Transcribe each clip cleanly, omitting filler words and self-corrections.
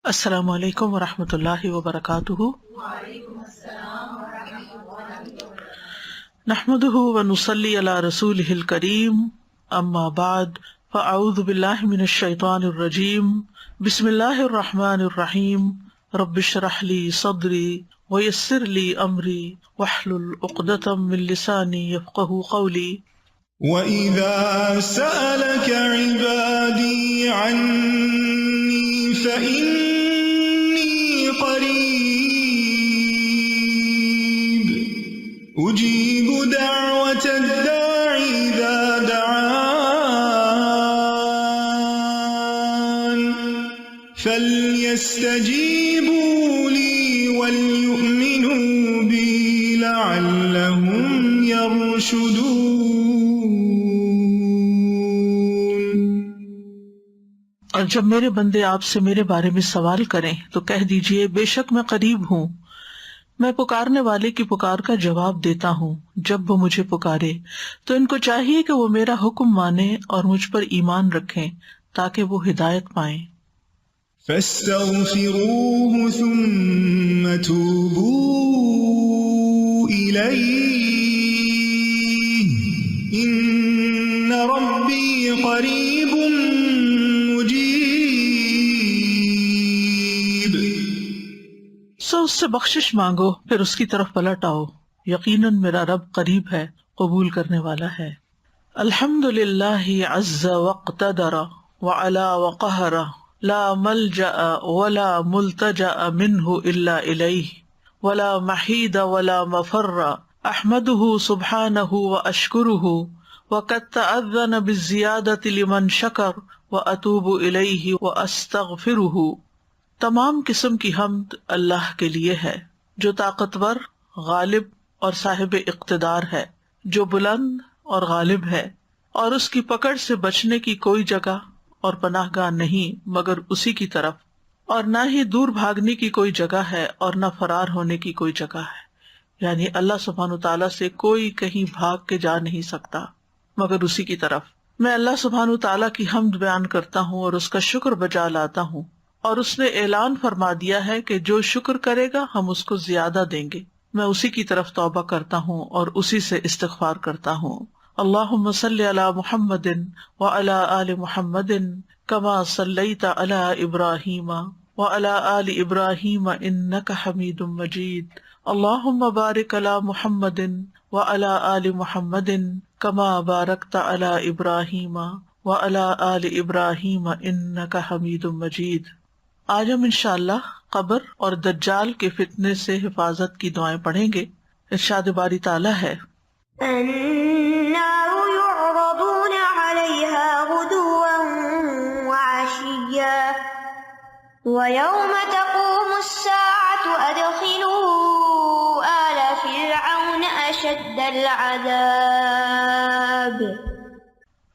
السلام علیکم ورحمۃ اللہ وبرکاتہ۔ نحمده ونصلی علی رسولہ الکریم، اما بعد فاعوذ باللہ من الشیطان الرجیم، بسم اللہ الرحمن الرحیم، رب اشرح لی صدری ویسر لی امری واحلل عقدۃ من لسانی یفقہوا قولی۔ وَإِذَا سَأَلَكَ عِبَادِي عَنِّي فَإِنِّي قَرِيبٌ أُجِيبُ دَعْوَةَ الدَّاعِ إِذَا دَعَانِ فَلْيَسْتَجِيبُوا لِي وَلْيُؤْمِنُوا بِي لَعَلَّهُمْ يَرْشُدُونَ۔ اور جب میرے بندے آپ سے میرے بارے میں سوال کریں تو کہہ دیجئے، بے شک میں قریب ہوں، میں پکارنے والے کی پکار کا جواب دیتا ہوں۔ جب وہ مجھے پکارے تو ان کو چاہیے کہ وہ میرا حکم مانیں اور مجھ پر ایمان رکھیں تاکہ وہ ہدایت پائیں۔ فَاسْتَغْفِرُوهُ ثُمَّ تُوبُوا إِلَيْهِ إِنَّ رَبِّي قَرِيبٌ مُجِيبٌ۔ سو اس سے بخشش مانگو، پھر اس کی طرف پلٹ آؤ، یقیناً میرا رب قریب ہے، قبول کرنے والا ہے۔ الحمد للہ عز واقتدر وعلا وقہر، لا ملجأ ولا ملتجأ منہ الا الیہ، ولا محید ولا مفر، احمدہ سبحانہ واشکرہ، وقد تأذن بالزیادۃ لمن شکر، واتوب الیہ واستغفرہ۔ تمام قسم کی حمد اللہ کے لیے ہے، جو طاقتور، غالب اور صاحب اقتدار ہے، جو بلند اور غالب ہے، اور اس کی پکڑ سے بچنے کی کوئی جگہ اور پناہ گاہ نہیں مگر اسی کی طرف، اور نہ ہی دور بھاگنے کی کوئی جگہ ہے اور نہ فرار ہونے کی کوئی جگہ ہے، یعنی اللہ سبحانہ تعالیٰ سے کوئی کہیں بھاگ کے جا نہیں سکتا مگر اسی کی طرف۔ میں اللہ سبحانہ تعالیٰ کی حمد بیان کرتا ہوں اور اس کا شکر بجا لاتا ہوں، اور اس نے اعلان فرما دیا ہے کہ جو شکر کرے گا ہم اس کو زیادہ دیں گے۔ میں اسی کی طرف توبہ کرتا ہوں اور اسی سے استغفار کرتا ہوں۔ اللہم صلی علی محمد وعلی آل محمد کما صلیت علی ابراہیم وعلی آل ابراہیم انک حمید مجید۔ اللہم بارک علی محمد وعلی آل محمد کما بارکت علی ابراہیم وعلی آل ابراہیم انک حمید مجید۔ آج ہم انشاءاللہ قبر اور دجال کے فتنے سے حفاظت کی دعائیں پڑھیں گے۔ ارشاد باری تعالیٰ ہے، النار يعرضون عليها غدوا وعشيا ويوم تقوم الساعة أدخلوا آل فرعون أشد العذاب۔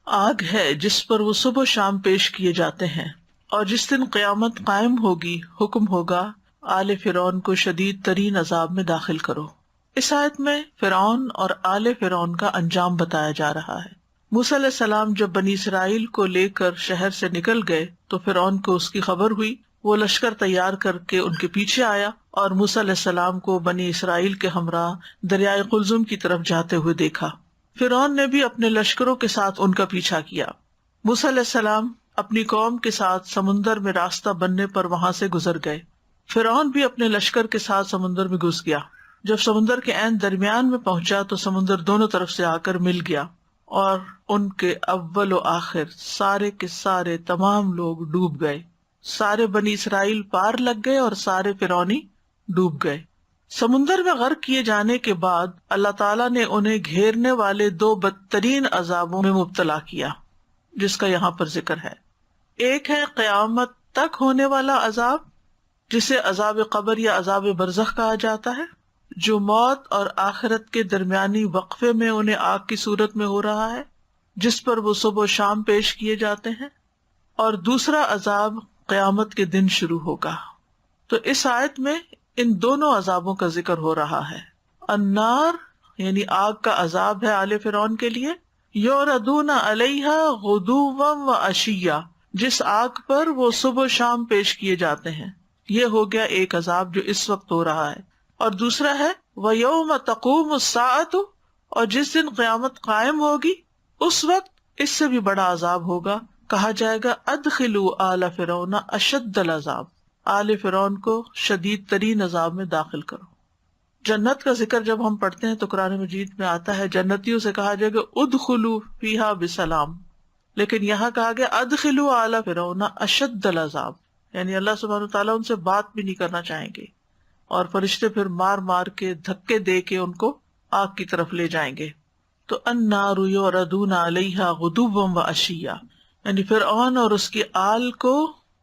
آگ ہے جس پر وہ صبح و شام پیش کیے جاتے ہیں، اور جس دن قیامت قائم ہوگی حکم ہوگا آل فرعون کو شدید ترین عذاب میں داخل کرو۔ اس آیت میں فرعون اور آل فرعون کا انجام بتایا جا رہا ہے۔ موسیٰ علیہ السلام جب بنی اسرائیل کو لے کر شہر سے نکل گئے تو فرعون کو اس کی خبر ہوئی، وہ لشکر تیار کر کے ان کے پیچھے آیا اور موسیٰ علیہ السلام کو بنی اسرائیل کے ہمراہ دریائے قلزم کی طرف جاتے ہوئے دیکھا۔ فرعون نے بھی اپنے لشکروں کے ساتھ ان کا پیچھا کیا۔ موسیٰ علیہ السلام اپنی قوم کے ساتھ سمندر میں راستہ بننے پر وہاں سے گزر گئے۔ فرعون بھی اپنے لشکر کے ساتھ سمندر میں گھس گیا۔ جب سمندر کے عین درمیان میں پہنچا تو سمندر دونوں طرف سے آ کر مل گیا، اور ان کے اول و آخر سارے کے سارے تمام لوگ ڈوب گئے۔ سارے بنی اسرائیل پار لگ گئے اور سارے فرعونی ڈوب گئے۔ سمندر میں غرق کیے جانے کے بعد اللہ تعالیٰ نے انہیں گھیرنے والے دو بدترین عذابوں میں مبتلا کیا، جس کا یہاں پر ذکر ہے۔ ایک ہے قیامت تک ہونے والا عذاب، جسے عذاب قبر یا عذاب برزخ کہا جاتا ہے، جو موت اور آخرت کے درمیانی وقفے میں انہیں آگ کی صورت میں ہو رہا ہے، جس پر وہ صبح و شام پیش کیے جاتے ہیں، اور دوسرا عذاب قیامت کے دن شروع ہوگا۔ تو اس آیت میں ان دونوں عذابوں کا ذکر ہو رہا ہے۔ النار یعنی آگ کا عذاب ہے آل فرعون کے لیے، یعرضون علیہا غدوا وعشیا، جس آگ پر وہ صبح و شام پیش کیے جاتے ہیں. یہ ہو گیا ایک عذاب جو اس وقت ہو رہا ہے. اور دوسرا ہے وَيَوْمَ تَقُومُ السَّاعَةُ، اور جس دن قیامت قائم ہوگی اس وقت اس سے بھی بڑا عذاب ہوگا. کہا جائے گا ادخلوا آل فرعون اشد العذاب، آل فرعون کو شدید ترین عذاب میں داخل کرو. جنت کا ذکر جب ہم پڑھتے ہیں تو قرآن مجید میں آتا ہے جنتیوں سے کہا جائے گا ادخلوا فیہا بسلام، لیکن یہاں کہا گیا ادخلوا آل فرعون اشد العذاب، یعنی اللہ سبحانہ وتعالیٰ ان سے بات بھی نہیں کرنا چاہیں گے، اور فرشتے پھر مار مار کے دھکے دے کے ان کو آگ کی طرف لے جائیں گے. تو النار یعرضون علیہا غدوا وعشیا، یعنی فرعون اور اس کی آل کو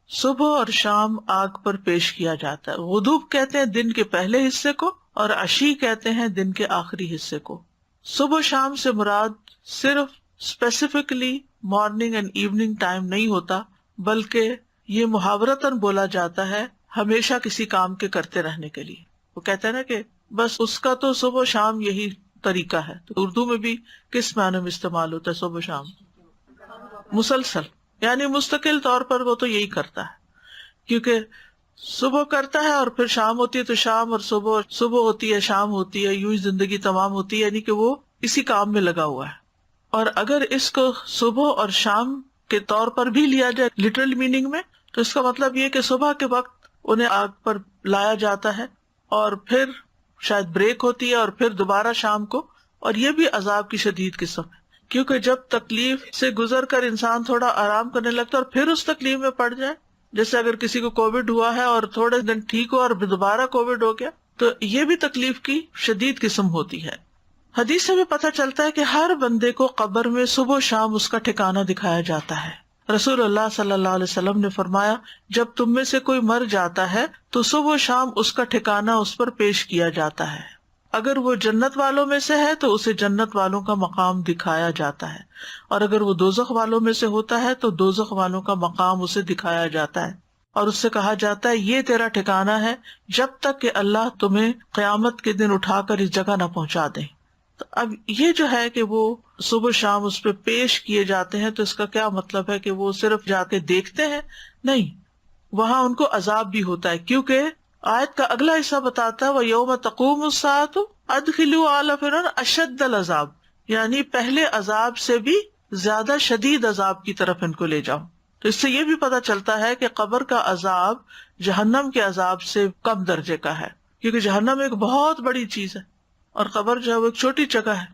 صبح اور شام آگ پر پیش کیا جاتا ہے. غدوب کہتے ہیں دن کے پہلے حصے کو، اور عشی کہتے ہیں دن کے آخری حصے کو. صبح شام سے مراد صرف specifically morning and evening time نہیں ہوتا، بلکہ یہ محاورتاً بولا جاتا ہے ہمیشہ کسی کام کے کرتے رہنے کے لیے. وہ کہتے ہیں نا کہ بس اس کا تو صبح شام یہی طریقہ ہے. تو اردو میں بھی کس معنی میں استعمال ہوتا ہے صبح شام؟ مسلسل، یعنی مستقل طور پر وہ تو یہی کرتا ہے، کیونکہ صبح کرتا ہے اور پھر شام ہوتی ہے تو شام، اور صبح ہوتی ہے شام ہوتی ہے، یوں ہی زندگی تمام ہوتی ہے، یعنی کہ وہ اسی کام میں لگا ہوا ہے. اور اگر اس کو صبح اور شام کے طور پر بھی لیا جائے لٹرل میننگ میں، تو اس کا مطلب یہ کہ صبح کے وقت انہیں آگ پر لایا جاتا ہے اور پھر شاید بریک ہوتی ہے اور پھر دوبارہ شام کو. اور یہ بھی عذاب کی شدید قسم ہے، کیونکہ جب تکلیف سے گزر کر انسان تھوڑا آرام کرنے لگتا ہے اور پھر اس تکلیف میں پڑ جائے، جیسے اگر کسی کو کووڈ ہوا ہے اور تھوڑے دن ٹھیک ہو اور دوبارہ کووڈ ہو گیا، تو یہ بھی تکلیف کی شدید قسم ہوتی ہے. حدیث سے بھی پتہ چلتا ہے کہ ہر بندے کو قبر میں صبح و شام اس کا ٹھکانہ دکھایا جاتا ہے. رسول اللہ صلی اللہ علیہ وسلم نے فرمایا جب تم میں سے کوئی مر جاتا ہے تو صبح و شام اس کا ٹھکانہ اس پر پیش کیا جاتا ہے. اگر وہ جنت والوں میں سے ہے تو اسے جنت والوں کا مقام دکھایا جاتا ہے، اور اگر وہ دوزخ والوں میں سے ہوتا ہے تو دوزخ والوں کا مقام اسے دکھایا جاتا ہے، اور اس سے کہا جاتا ہے یہ تیرا ٹھکانہ ہے جب تک کہ اللہ تمہیں قیامت کے دن اٹھا کر اس جگہ نہ پہنچا دے. تو اب یہ جو ہے کہ وہ صبح شام اس پہ پیش کیے جاتے ہیں، تو اس کا کیا مطلب ہے کہ وہ صرف جا کے دیکھتے ہیں؟ نہیں، وہاں ان کو عذاب بھی ہوتا ہے، کیونکہ آیت کا اگلا حصہ بتاتا ہے وَيَوْمَ تَقُومُ السَّاعَةُ أَدْخِلُوا آلَ فِرْعَوْنَ أَشَدَّ الْعَذَابِ، یعنی پہلے عذاب سے بھی زیادہ شدید عذاب کی طرف ان کو لے جاؤ. تو اس سے یہ بھی پتہ چلتا ہے کہ قبر کا عذاب جہنم کے عذاب سے کم درجے کا ہے، کیونکہ جہنم ایک بہت بڑی چیز ہے اور قبر جو ہے وہ ایک چھوٹی جگہ ہے.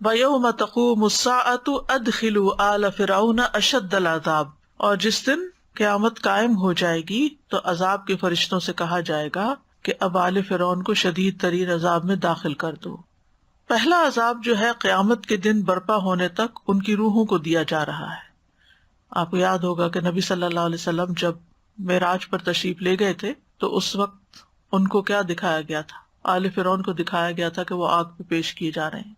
وَيَوْمَ تَقُومُ السَّاعَةُ أَدْخِلُوا آلَ فِرْعَوْنَ أَشَدَّ الْعَذَابِ، اور جس دن قیامت قائم ہو جائے گی تو عذاب کے فرشتوں سے کہا جائے گا کہ اب آل فرعون کو شدید ترین عذاب میں داخل کر دو. پہلا عذاب جو ہے قیامت کے دن برپا ہونے تک ان کی روحوں کو دیا جا رہا ہے. آپ کو یاد ہوگا کہ نبی صلی اللہ علیہ وسلم جب معراج پر تشریف لے گئے تھے تو اس وقت ان کو کیا دکھایا گیا تھا؟ آل فرعون کو دکھایا گیا تھا کہ وہ آگ پہ پیش کیے جا رہے ہیں.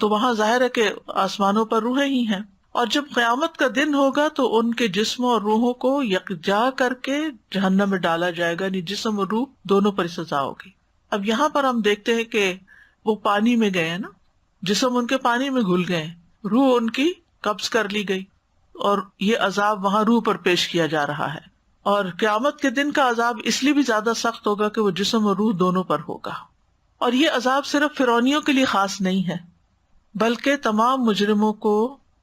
تو وہاں ظاہر ہے کہ آسمانوں پر روحیں ہی ہیں، اور جب قیامت کا دن ہوگا تو ان کے جسموں اور روحوں کو یکجا کر کے جہنم میں ڈالا جائے گا، یعنی جسم اور روح دونوں پر سزا ہوگی. اب یہاں پر ہم دیکھتے ہیں کہ وہ پانی میں گئے ہیں نا، جسم ان کے پانی میں گھل گئے، روح ان کی قبض کر لی گئی، اور یہ عذاب وہاں روح پر پیش کیا جا رہا ہے. اور قیامت کے دن کا عذاب اس لیے بھی زیادہ سخت ہوگا کہ وہ جسم اور روح دونوں پر ہوگا. اور یہ عذاب صرف فرعونیوں کے لیے خاص نہیں ہے، بلکہ تمام مجرموں کو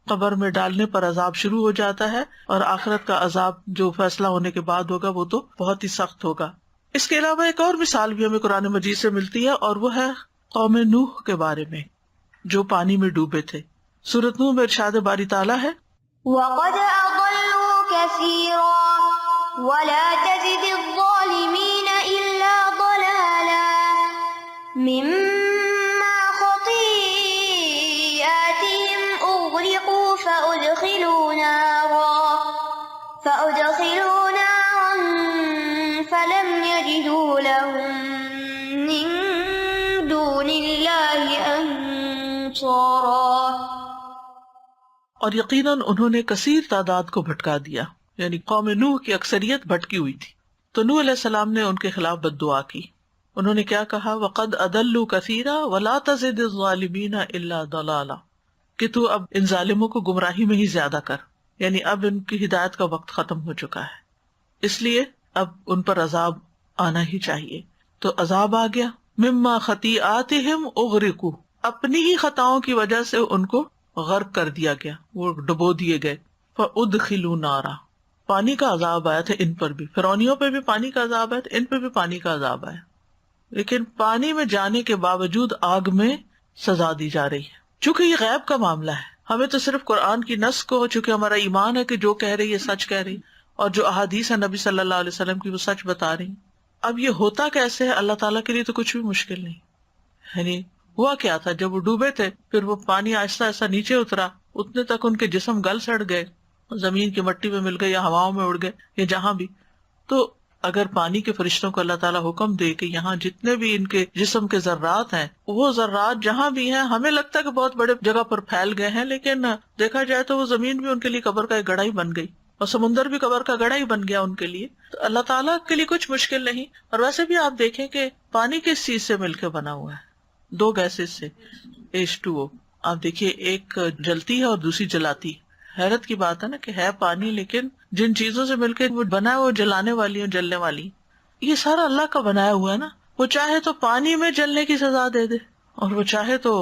قبر میں ڈالنے پر عذاب شروع ہو جاتا ہے، اور آخرت کا عذاب جو فیصلہ ہونے کے بعد ہوگا وہ تو بہت ہی سخت ہوگا. اس کے علاوہ ایک اور مثال بھی ہمیں قرآن مجید سے ملتی ہے، اور وہ ہے قوم نوح کے بارے میں جو پانی میں ڈوبے تھے. سورۃ نوح میں ارشاد باری تعالیٰ ہے وَقَدْ أَضَلُّوا كَثِيرًا وَلَا تَزِدِ الظَّالِمِينَ إِلَّا ضَلَالًا مِّمَّا خَطِيئَاتِهِمْ أُغْرِقُوا فَأُدْخِلُوا نَارًا فَلَمْ يَجِدُوا لَهُم مِّن دُونِ اللَّهِ أَنصَارًا. اور یقیناً انہوں نے کثیر تعداد کو بھٹکا دیا، یعنی قوم نوح کی اکثریت بھٹکی ہوئی تھی. تو نوح علیہ السلام نے ان کے خلاف بد دعا کی. انہوں نے کیا کہا؟ وَقَدْ أَضَلُّوا كَثِيرًا وَلَا تَزِدِ الظَّالِمِينَ إِلَّا ضَلَالًا، کہ تو اب ان ظالموں کو گمراہی میں ہی زیادہ کر. یعنی اب ان کی ہدایت کا وقت ختم ہو چکا ہے، اس لیے اب ان پر عذاب آنا ہی چاہیے. تو عذاب آ گیا. مما خطیئاتہم اغرقوا، اپنی ہی خطاؤں کی وجہ سے ان کو غرق کر دیا گیا، وہ ڈبو دیے گئے. فادخلوا نارا، پانی کا عذاب آیا تھا ان پر بھی، فرعونیوں پہ بھی پانی کا عذاب آیا تھا، ان پہ بھی پانی کا عذاب آیا، لیکن پانی میں جانے کے باوجود آگ میں سزا دی جا رہی ہے. چونکہ یہ غیب کا معاملہ ہے، ہمیں تو صرف قرآن کی نص کو، چونکہ ہمارا ایمان ہے کہ جو کہہ رہی ہے سچ کہہ رہی، اور جو احادیث ہے نبی صلی اللہ علیہ وسلم کی وہ سچ بتا رہی. اب یہ ہوتا کیسے ہے؟ اللہ تعالیٰ کے لیے تو کچھ بھی مشکل نہیں. یعنی ہوا کیا تھا، جب وہ ڈوبے تھے پھر وہ پانی آہستہ آہستہ نیچے اترا، اتنے تک ان کے جسم گل سڑ گئے، زمین کی مٹی میں مل گئے یا ہواؤں میں اڑ گئے یا جہاں بھی. تو اگر پانی کے فرشتوں کو اللہ تعالیٰ حکم دے کہ یہاں جتنے بھی ان کے جسم کے ذرات ہیں، وہ ذرات جہاں بھی ہیں، ہمیں لگتا ہے کہ بہت بڑے جگہ پر پھیل گئے ہیں، لیکن دیکھا جائے تو وہ زمین بھی ان کے لیے قبر کا ایک گڑھا ہی بن گئی، اور سمندر بھی قبر کا گڑھا ہی بن گیا ان کے لیے. تو اللہ تعالیٰ کے لیے کچھ مشکل نہیں. اور ویسے بھی آپ دیکھیں کہ پانی کس چیز سے مل کے بنا ہوا ہے؟ دو گیسز سے، H2O. آپ دیکھیے ایک جلتی ہے اور دوسری جلاتی ہے. حیرت کی بات ہے نا کہ ہے پانی، لیکن جن چیزوں سے مل کے وہ بنا ہے وہ جلانے والی ہیں، جلنے والی. یہ سارا اللہ کا بنایا ہوا ہے نا. وہ چاہے تو پانی میں جلنے کی سزا دے دے، اور وہ چاہے تو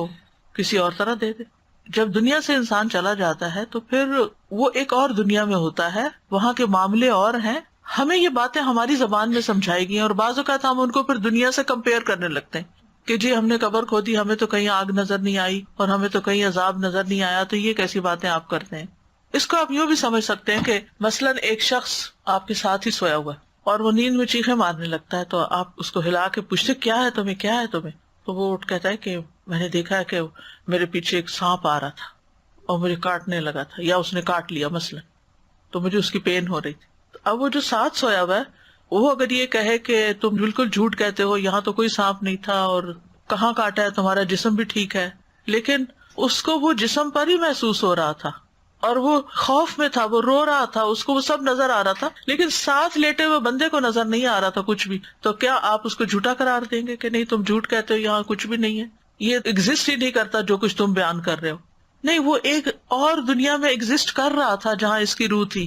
کسی اور طرح دے دے. جب دنیا سے انسان چلا جاتا ہے تو پھر وہ ایک اور دنیا میں ہوتا ہے، وہاں کے معاملے اور ہیں. ہمیں یہ باتیں ہماری زبان میں سمجھائی گئی ہیں، اور بعض اوقات ہم ان کو پھر دنیا سے کمپیئر کرنے لگتے ہیں کہ جی ہم نے قبر کھودی، ہمیں تو کہیں آگ نظر نہیں آئی اور ہمیں تو کہیں عذاب نظر نہیں آیا، تو یہ کیسی باتیں آپ کرتے ہیں. اس کو آپ یوں بھی سمجھ سکتے ہیں کہ مثلاً ایک شخص آپ کے ساتھ ہی سویا ہوا ہے اور وہ نیند میں چیخیں مارنے لگتا ہے، تو آپ اس کو ہلا کے پوچھتے کیا ہے تمہیں، کیا ہے تمہیں؟ تو وہ اٹھ کہتا ہے کہ میں نے دیکھا ہے کہ میرے پیچھے ایک سانپ آ رہا تھا اور مجھے کاٹنے لگا تھا، یا اس نے کاٹ لیا مثلاً، تو مجھے اس کی پین ہو رہی تھی. اب وہ جو ساتھ سویا ہوا ہے وہ اگر یہ کہے کہ تم بالکل جھوٹ کہتے ہو، یہاں تو کوئی سانپ نہیں تھا اور کہاں کاٹا ہے، تمہارا جسم بھی ٹھیک ہے، لیکن اس کو وہ جسم پر ہی محسوس ہو رہا تھا اور وہ خوف میں تھا، وہ رو رہا تھا، اس کو وہ سب نظر آ رہا تھا، لیکن ساتھ لیٹے ہوئے بندے کو نظر نہیں آ رہا تھا کچھ بھی. تو کیا آپ اس کو جھوٹا قرار دیں گے کہ نہیں تم جھوٹ کہتے ہو، یہاں کچھ بھی نہیں ہے، یہ ایگزسٹ ہی نہیں کرتا جو کچھ تم بیان کر رہے ہو؟ نہیں، وہ ایک اور دنیا میں ایگزسٹ کر رہا تھا جہاں اس کی روح تھی.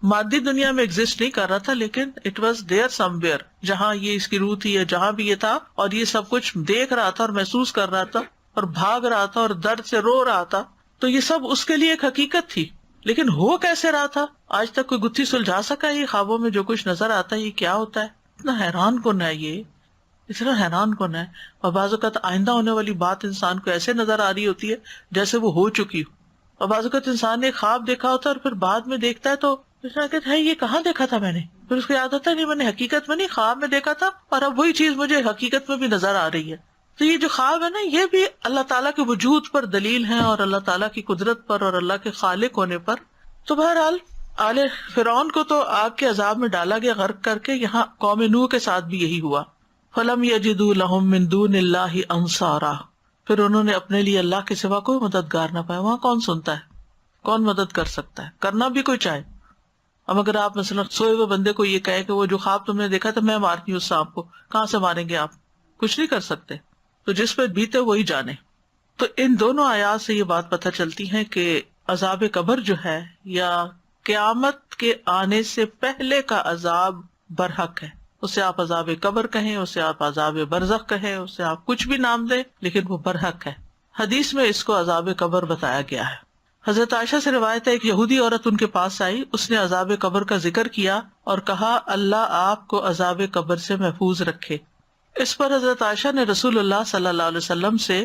مادی دنیا میں ایگزسٹ نہیں کر رہا تھا، لیکن it was there some where, جہاں یہ اس کی روح تھی یا جہاں بھی یہ تھا، اور یہ سب کچھ دیکھ رہا تھا اور محسوس کر رہا تھا اور بھاگ رہا تھا اور درد سے رو رہا تھا. تو یہ سب اس کے لیے ایک حقیقت تھی، لیکن ہو کیسے رہا تھا آج تک کوئی گتھی سلجھا سکا؟ یہ خوابوں میں جو کچھ نظر آتا ہے یہ کیا ہوتا ہے؟ اتنا حیران کن ہے، یہ اتنا حیران کن ہے. اور بعض اوقات آئندہ ہونے والی بات انسان کو ایسے نظر آ رہی ہوتی ہے جیسے وہ ہو چکی ہو، اور بعض اوقات انسان نے خواب دیکھا ہوتا ہے اور پھر بعد میں دیکھتا ہے تو کہتا ہے یہ کہاں دیکھا تھا میں نے، پھر اس کو یاد آتا ہے نہیں میں نے حقیقت میں نہیں، خواب میں دیکھا تھا، اور اب وہی چیز مجھے حقیقت میں بھی نظر آ رہی ہے. تو یہ جو خواب ہے نا، یہ بھی اللہ تعالیٰ کے وجود پر دلیل ہے اور اللہ تعالیٰ کی قدرت پر اور اللہ کے خالق ہونے پر. تو بہرحال آل فرعون کو تو آگ کے عذاب میں ڈالا گیا غرق کر کے. یہاں قوم نوح کے ساتھ بھی یہی ہوا. فلم یجدوا لهم من دون اللہ انصارا، پھر انہوں نے اپنے لیے اللہ کے سوا کوئی مددگار نہ پایا. وہاں کون سنتا ہے، کون مدد کر سکتا ہے، کرنا بھی کوئی چاہے. اب اگر آپ مثلا سوئے ہوئے بندے کو یہ کہے کہ وہ جو خواب تم نے دیکھا تھا میں مارتی ہوں اس سانپ کو، کہاں سے ماریں گے آپ؟ کچھ نہیں کر سکتے. تو جس پہ بیتے وہی جانے. تو ان دونوں آیات سے یہ بات پتہ چلتی ہے کہ عذاب قبر جو ہے یا قیامت کے آنے سے پہلے کا عذاب برحق ہے. اسے آپ عذاب قبر کہیں، اسے آپ عذاب برزخ کہیں، اسے آپ کچھ بھی نام دیں، لیکن وہ برحق ہے. حدیث میں اس کو عذاب قبر بتایا گیا ہے. حضرت عائشہ سے روایت ہے ایک یہودی عورت ان کے پاس آئی، اس نے عذاب قبر کا ذکر کیا اور کہا اللہ آپ کو عذاب قبر سے محفوظ رکھے. اس پر حضرت عائشہ نے رسول اللہ صلی اللہ علیہ وسلم سے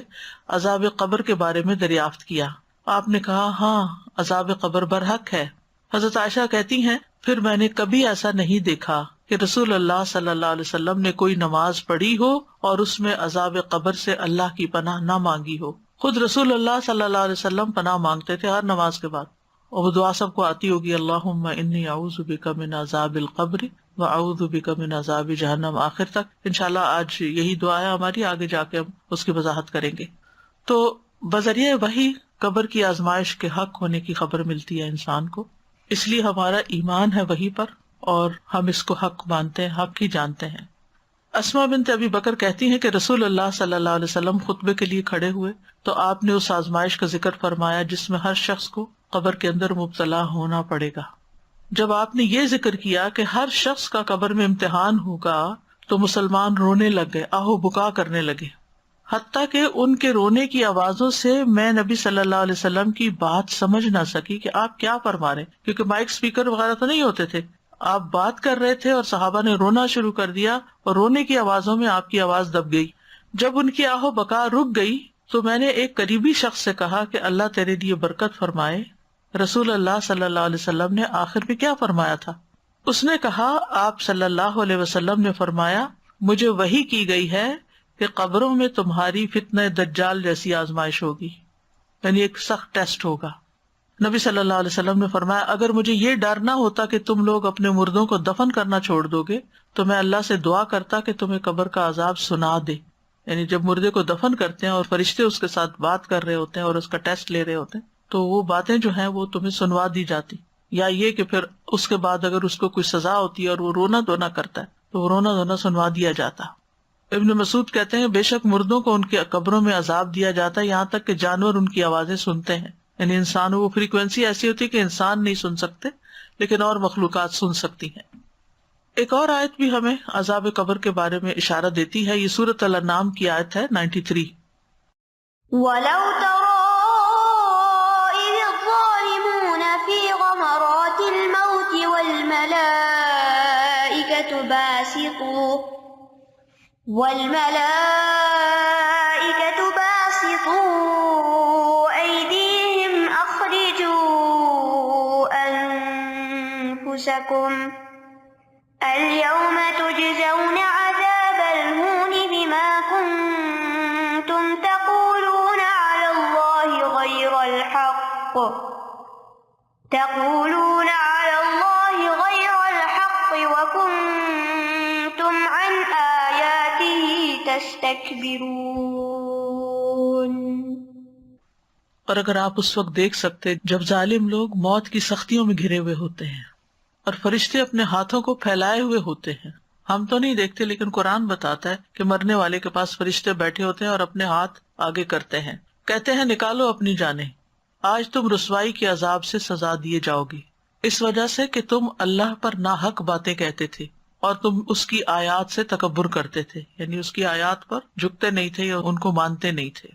عذاب قبر کے بارے میں دریافت کیا. آپ نے کہا ہاں عذاب قبر برحق ہے. حضرت عائشہ کہتی ہیں پھر میں نے کبھی ایسا نہیں دیکھا کہ رسول اللہ صلی اللہ علیہ وسلم نے کوئی نماز پڑھی ہو اور اس میں عذاب قبر سے اللہ کی پناہ نہ مانگی ہو. خود رسول اللہ صلی اللہ علیہ وسلم پناہ مانگتے تھے ہر نماز کے بعد، اور وہ دعا سب کو آتی ہوگی اللہم انی اعوذ بک من عذاب القبر واعوذ بک من عذاب جہنم آخر تک. انشاءاللہ آج یہی دعا ہے ہماری، آگے جا کے ہم اس کی وضاحت کریں گے. تو بذریعہ وحی قبر کی آزمائش کے حق ہونے کی خبر ملتی ہے انسان کو، اس لیے ہمارا ایمان ہے وحی پر اور ہم اس کو حق مانتے ہیں، حق ہی جانتے ہیں. اسما بنت ابی بکر کہتی ہیں کہ رسول اللہ صلی اللہ علیہ وسلم خطبے کے لیے کھڑے ہوئے تو آپ نے اس آزمائش کا ذکر فرمایا جس میں ہر شخص کو قبر کے اندر مبتلا ہونا پڑے گا. جب آپ نے یہ ذکر کیا کہ ہر شخص کا قبر میں امتحان ہوگا تو مسلمان رونے لگ گئے، آہو بکا کرنے لگے، حتیٰ کہ ان کے رونے کی آوازوں سے میں نبی صلی اللہ علیہ وسلم کی بات سمجھ نہ سکی کہ آپ کیا فرما رہے، کیونکہ مائک اسپیکر وغیرہ تو نہیں ہوتے تھے. آپ بات کر رہے تھے اور صحابہ نے رونا شروع کر دیا اور رونے کی آوازوں میں آپ کی آواز دب گئی. جب ان کی آہو بکا رک گئی تو میں نے ایک قریبی شخص سے کہا کہ اللہ تیرے لیے برکت فرمائے. رسول اللہ صلی اللہ علیہ وسلم نے آخر میں کیا فرمایا تھا؟ اس نے کہا آپ صلی اللہ علیہ وسلم نے فرمایا مجھے وحی کی گئی ہے کہ قبروں میں تمہاری فتنہ دجال جیسی آزمائش ہوگی، یعنی ایک سخت ٹیسٹ ہوگا. نبی صلی اللہ علیہ وسلم نے فرمایا اگر مجھے یہ ڈر نہ ہوتا کہ تم لوگ اپنے مردوں کو دفن کرنا چھوڑ دو گے تو میں اللہ سے دعا کرتا کہ تمہیں قبر کا عذاب سنا دے. یعنی جب مردے کو دفن کرتے ہیں اور فرشتے اس کے ساتھ بات کر رہے ہوتے ہیں اور اس کا ٹیسٹ لے رہے ہوتے ہیں تو وہ باتیں جو ہیں وہ تمہیں سنوا دی جاتی، یا یہ کہ پھر اس کے بعد اگر اس کو کوئی سزا ہوتی ہے اور وہ رونا دھونا کرتا ہے تو وہ رونا دھونا سنوا دیا جاتا. ابن مسعود کہتے ہیں بے شک مردوں کو ان کی قبروں میں عذاب دیا جاتا ہے یہاں تک کہ جانور ان کی آوازیں سنتے ہیں. یعنی انسانوں وہ فریکوینسی ایسی ہوتی ہے کہ انسان نہیں سن سکتے لیکن اور مخلوقات سن سکتی ہیں. ایک اور آیت بھی ہمیں عذاب قبر کے بارے میں اشارہ دیتی ہے، یہ سورۃ الانعام کی آیت ہے 93. وَلَوْ تَرَىٰ إِذِ الظَّالِمُونَ فِي غَمَرَاتِ الْمَوْتِ وَالْمَلَائِكَةُ بَاسِطُو أَيْدِيهِمْ أَخْرِجُوا أَنفُسَكُمْ الْيَوْمَ تُجْزَوْنَ عَذَابَ الْهُونِ بِمَا كُنتُمْ تَقُولُونَ عَلَى اللَّهِ غَيْرَ الْحَقِّ وَكُنتُمْ عَنْ آيَاتِهِ تَسْتَكْبِرُونَ. اور اگر آپ اس وقت دیکھ سکتے جب ظالم لوگ موت کی سختیوں میں گھرے ہوئے ہوتے ہیں اور فرشتے اپنے ہاتھوں کو پھیلائے ہوئے ہوتے ہیں. ہم تو نہیں دیکھتے لیکن قرآن بتاتا ہے کہ مرنے والے کے پاس فرشتے بیٹھے ہوتے ہیں اور اپنے ہاتھ آگے کرتے ہیں، کہتے ہیں نکالو اپنی جانیں، آج تم رسوائی کے عذاب سے سزا دیے جاؤ گی اس وجہ سے کہ تم اللہ پر ناحق باتیں کہتے تھے اور تم اس کی آیات سے تکبر کرتے تھے، یعنی اس کی آیات پر جھکتے نہیں تھے یا ان کو مانتے نہیں تھے.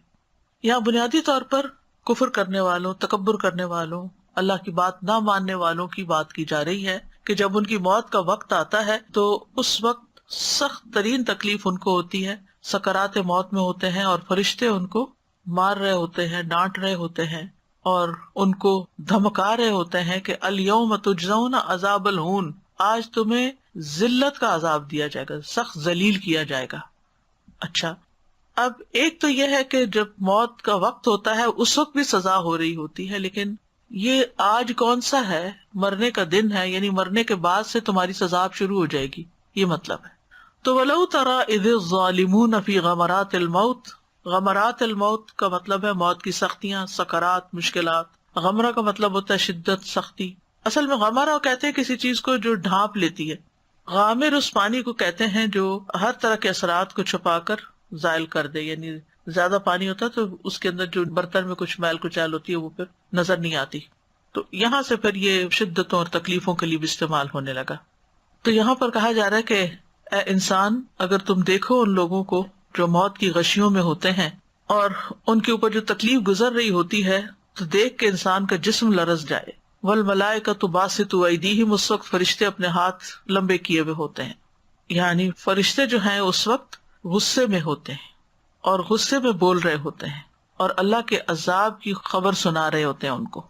یہاں بنیادی طور پر کفر کرنے والوں، تکبر کرنے والوں، اللہ کی بات نہ ماننے والوں کی بات کی جا رہی ہے کہ جب ان کی موت کا وقت آتا ہے تو اس وقت سخت ترین تکلیف ان کو ہوتی ہے، سکرات موت میں ہوتے ہیں اور فرشتے ان کو مار رہے ہوتے ہیں، ڈانٹ رہے ہوتے ہیں اور ان کو دھمکا رہے ہوتے ہیں کہ الیوم تجزون عذاب الہون، آج تمہیں ذلت کا عذاب دیا جائے گا، سخت ذلیل کیا جائے گا. اچھا، اب ایک تو یہ ہے کہ جب موت کا وقت ہوتا ہے اس وقت بھی سزا ہو رہی ہوتی ہے، لیکن یہ آج کون سا ہے؟ مرنے کا دن ہے، یعنی مرنے کے بعد سے تمہاری سزا اب شروع ہو جائے گی، یہ مطلب ہے. تو وَلَوْ تَرَىٰ إِذِ الظَّالِمُونَ فِي غَمَرَاتِ الْمَوْتِ، غمرات الموت کا مطلب ہے موت کی سختیاں، سکرات، مشکلات. غمرہ کا مطلب ہوتا ہے شدت، سختی. اصل میں غمرہ کہتے ہیں کسی چیز کو جو ڈھانپ لیتی ہے. غامر اس پانی کو کہتے ہیں جو ہر طرح کے اثرات کو چھپا کر زائل کر دے، یعنی زیادہ پانی ہوتا ہے تو اس کے اندر جو برتن میں کچھ میل کچیل ہوتی ہے وہ پھر نظر نہیں آتی. تو یہاں سے پھر یہ شدتوں اور تکلیفوں کے لیے بھی استعمال ہونے لگا. تو یہاں پر کہا جا رہا ہے کہ اے انسان اگر تم دیکھو ان لوگوں کو جو موت کی غشیوں میں ہوتے ہیں اور ان کے اوپر جو تکلیف گزر رہی ہوتی ہے تو دیکھ کے انسان کا جسم لرز جائے. والملائکۃ باسطوا ایدیہم، اس وقت فرشتے اپنے ہاتھ لمبے کیے ہوئے ہوتے ہیں، یعنی فرشتے جو ہیں اس وقت غصے میں ہوتے ہیں اور غصے میں بول رہے ہوتے ہیں اور اللہ کے عذاب کی خبر سنا رہے ہوتے ہیں ان کو.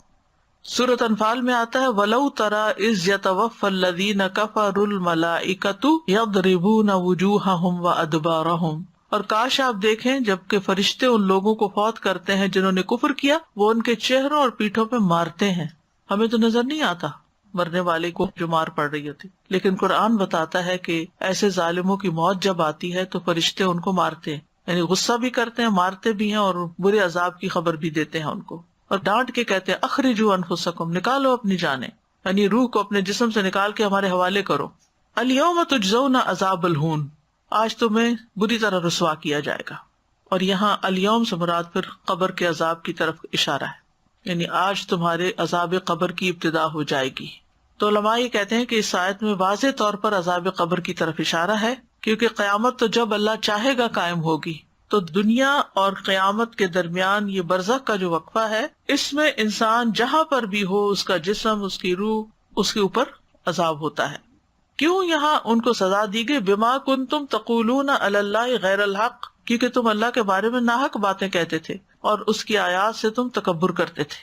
سورۃ انفال میں آتا ہے وَلَوْ تَرَىٰ إِذْ يَتَوَفَّى الَّذِينَ كَفَرُوا الْمَلَائِكَةُ يَضْرِبُونَ وُجُوهَهُمْ وَأَدْبَارَهُمْ، اور کاش آپ دیکھیں جبکہ فرشتے ان لوگوں کو فوت کرتے ہیں جنہوں نے کفر کیا، وہ ان کے چہروں اور پیٹھوں پہ مارتے ہیں. ہمیں تو نظر نہیں آتا مرنے والے کو جو مار پڑ رہی ہوتی، لیکن قرآن بتاتا ہے کہ ایسے ظالموں کی موت جب آتی ہے تو فرشتے ان کو مارتے ہیں، یعنی غصہ بھی کرتے ہیں، مارتے بھی ہیں اور برے عذاب کی خبر بھی دیتے ہیں ان کو، اور ڈانٹ کے کہتے ہیں اخرجوا انفسکم، نکالو اپنی جانیں، یعنی روح کو اپنے جسم سے نکال کے ہمارے حوالے کرو. الیوم تجزون عذاب الہون، آج تمہیں بری طرح رسوا کیا جائے گا. اور یہاں الیوم سے مراد پھر قبر کے عذاب کی طرف اشارہ ہے. یعنی آج تمہارے عذاب قبر کی ابتدا ہو جائے گی. تو علماء یہ کہتے ہیں کہ اس آیت میں واضح طور پر عذاب قبر کی طرف اشارہ ہے، کیونکہ قیامت تو جب اللہ چاہے گا قائم ہوگی. تو دنیا اور قیامت کے درمیان یہ برزخ کا جو وقفہ ہے، اس میں انسان جہاں پر بھی ہو، اس کا جسم، اس کی روح، اس کے اوپر عذاب ہوتا ہے. کیوں یہاں ان کو سزا دی گئی؟ بما کنتم تقولون علی اللہ غیر الحق، کیونکہ تم اللہ کے بارے میں ناحق باتیں کہتے تھے اور اس کی آیات سے تم تکبر کرتے تھے،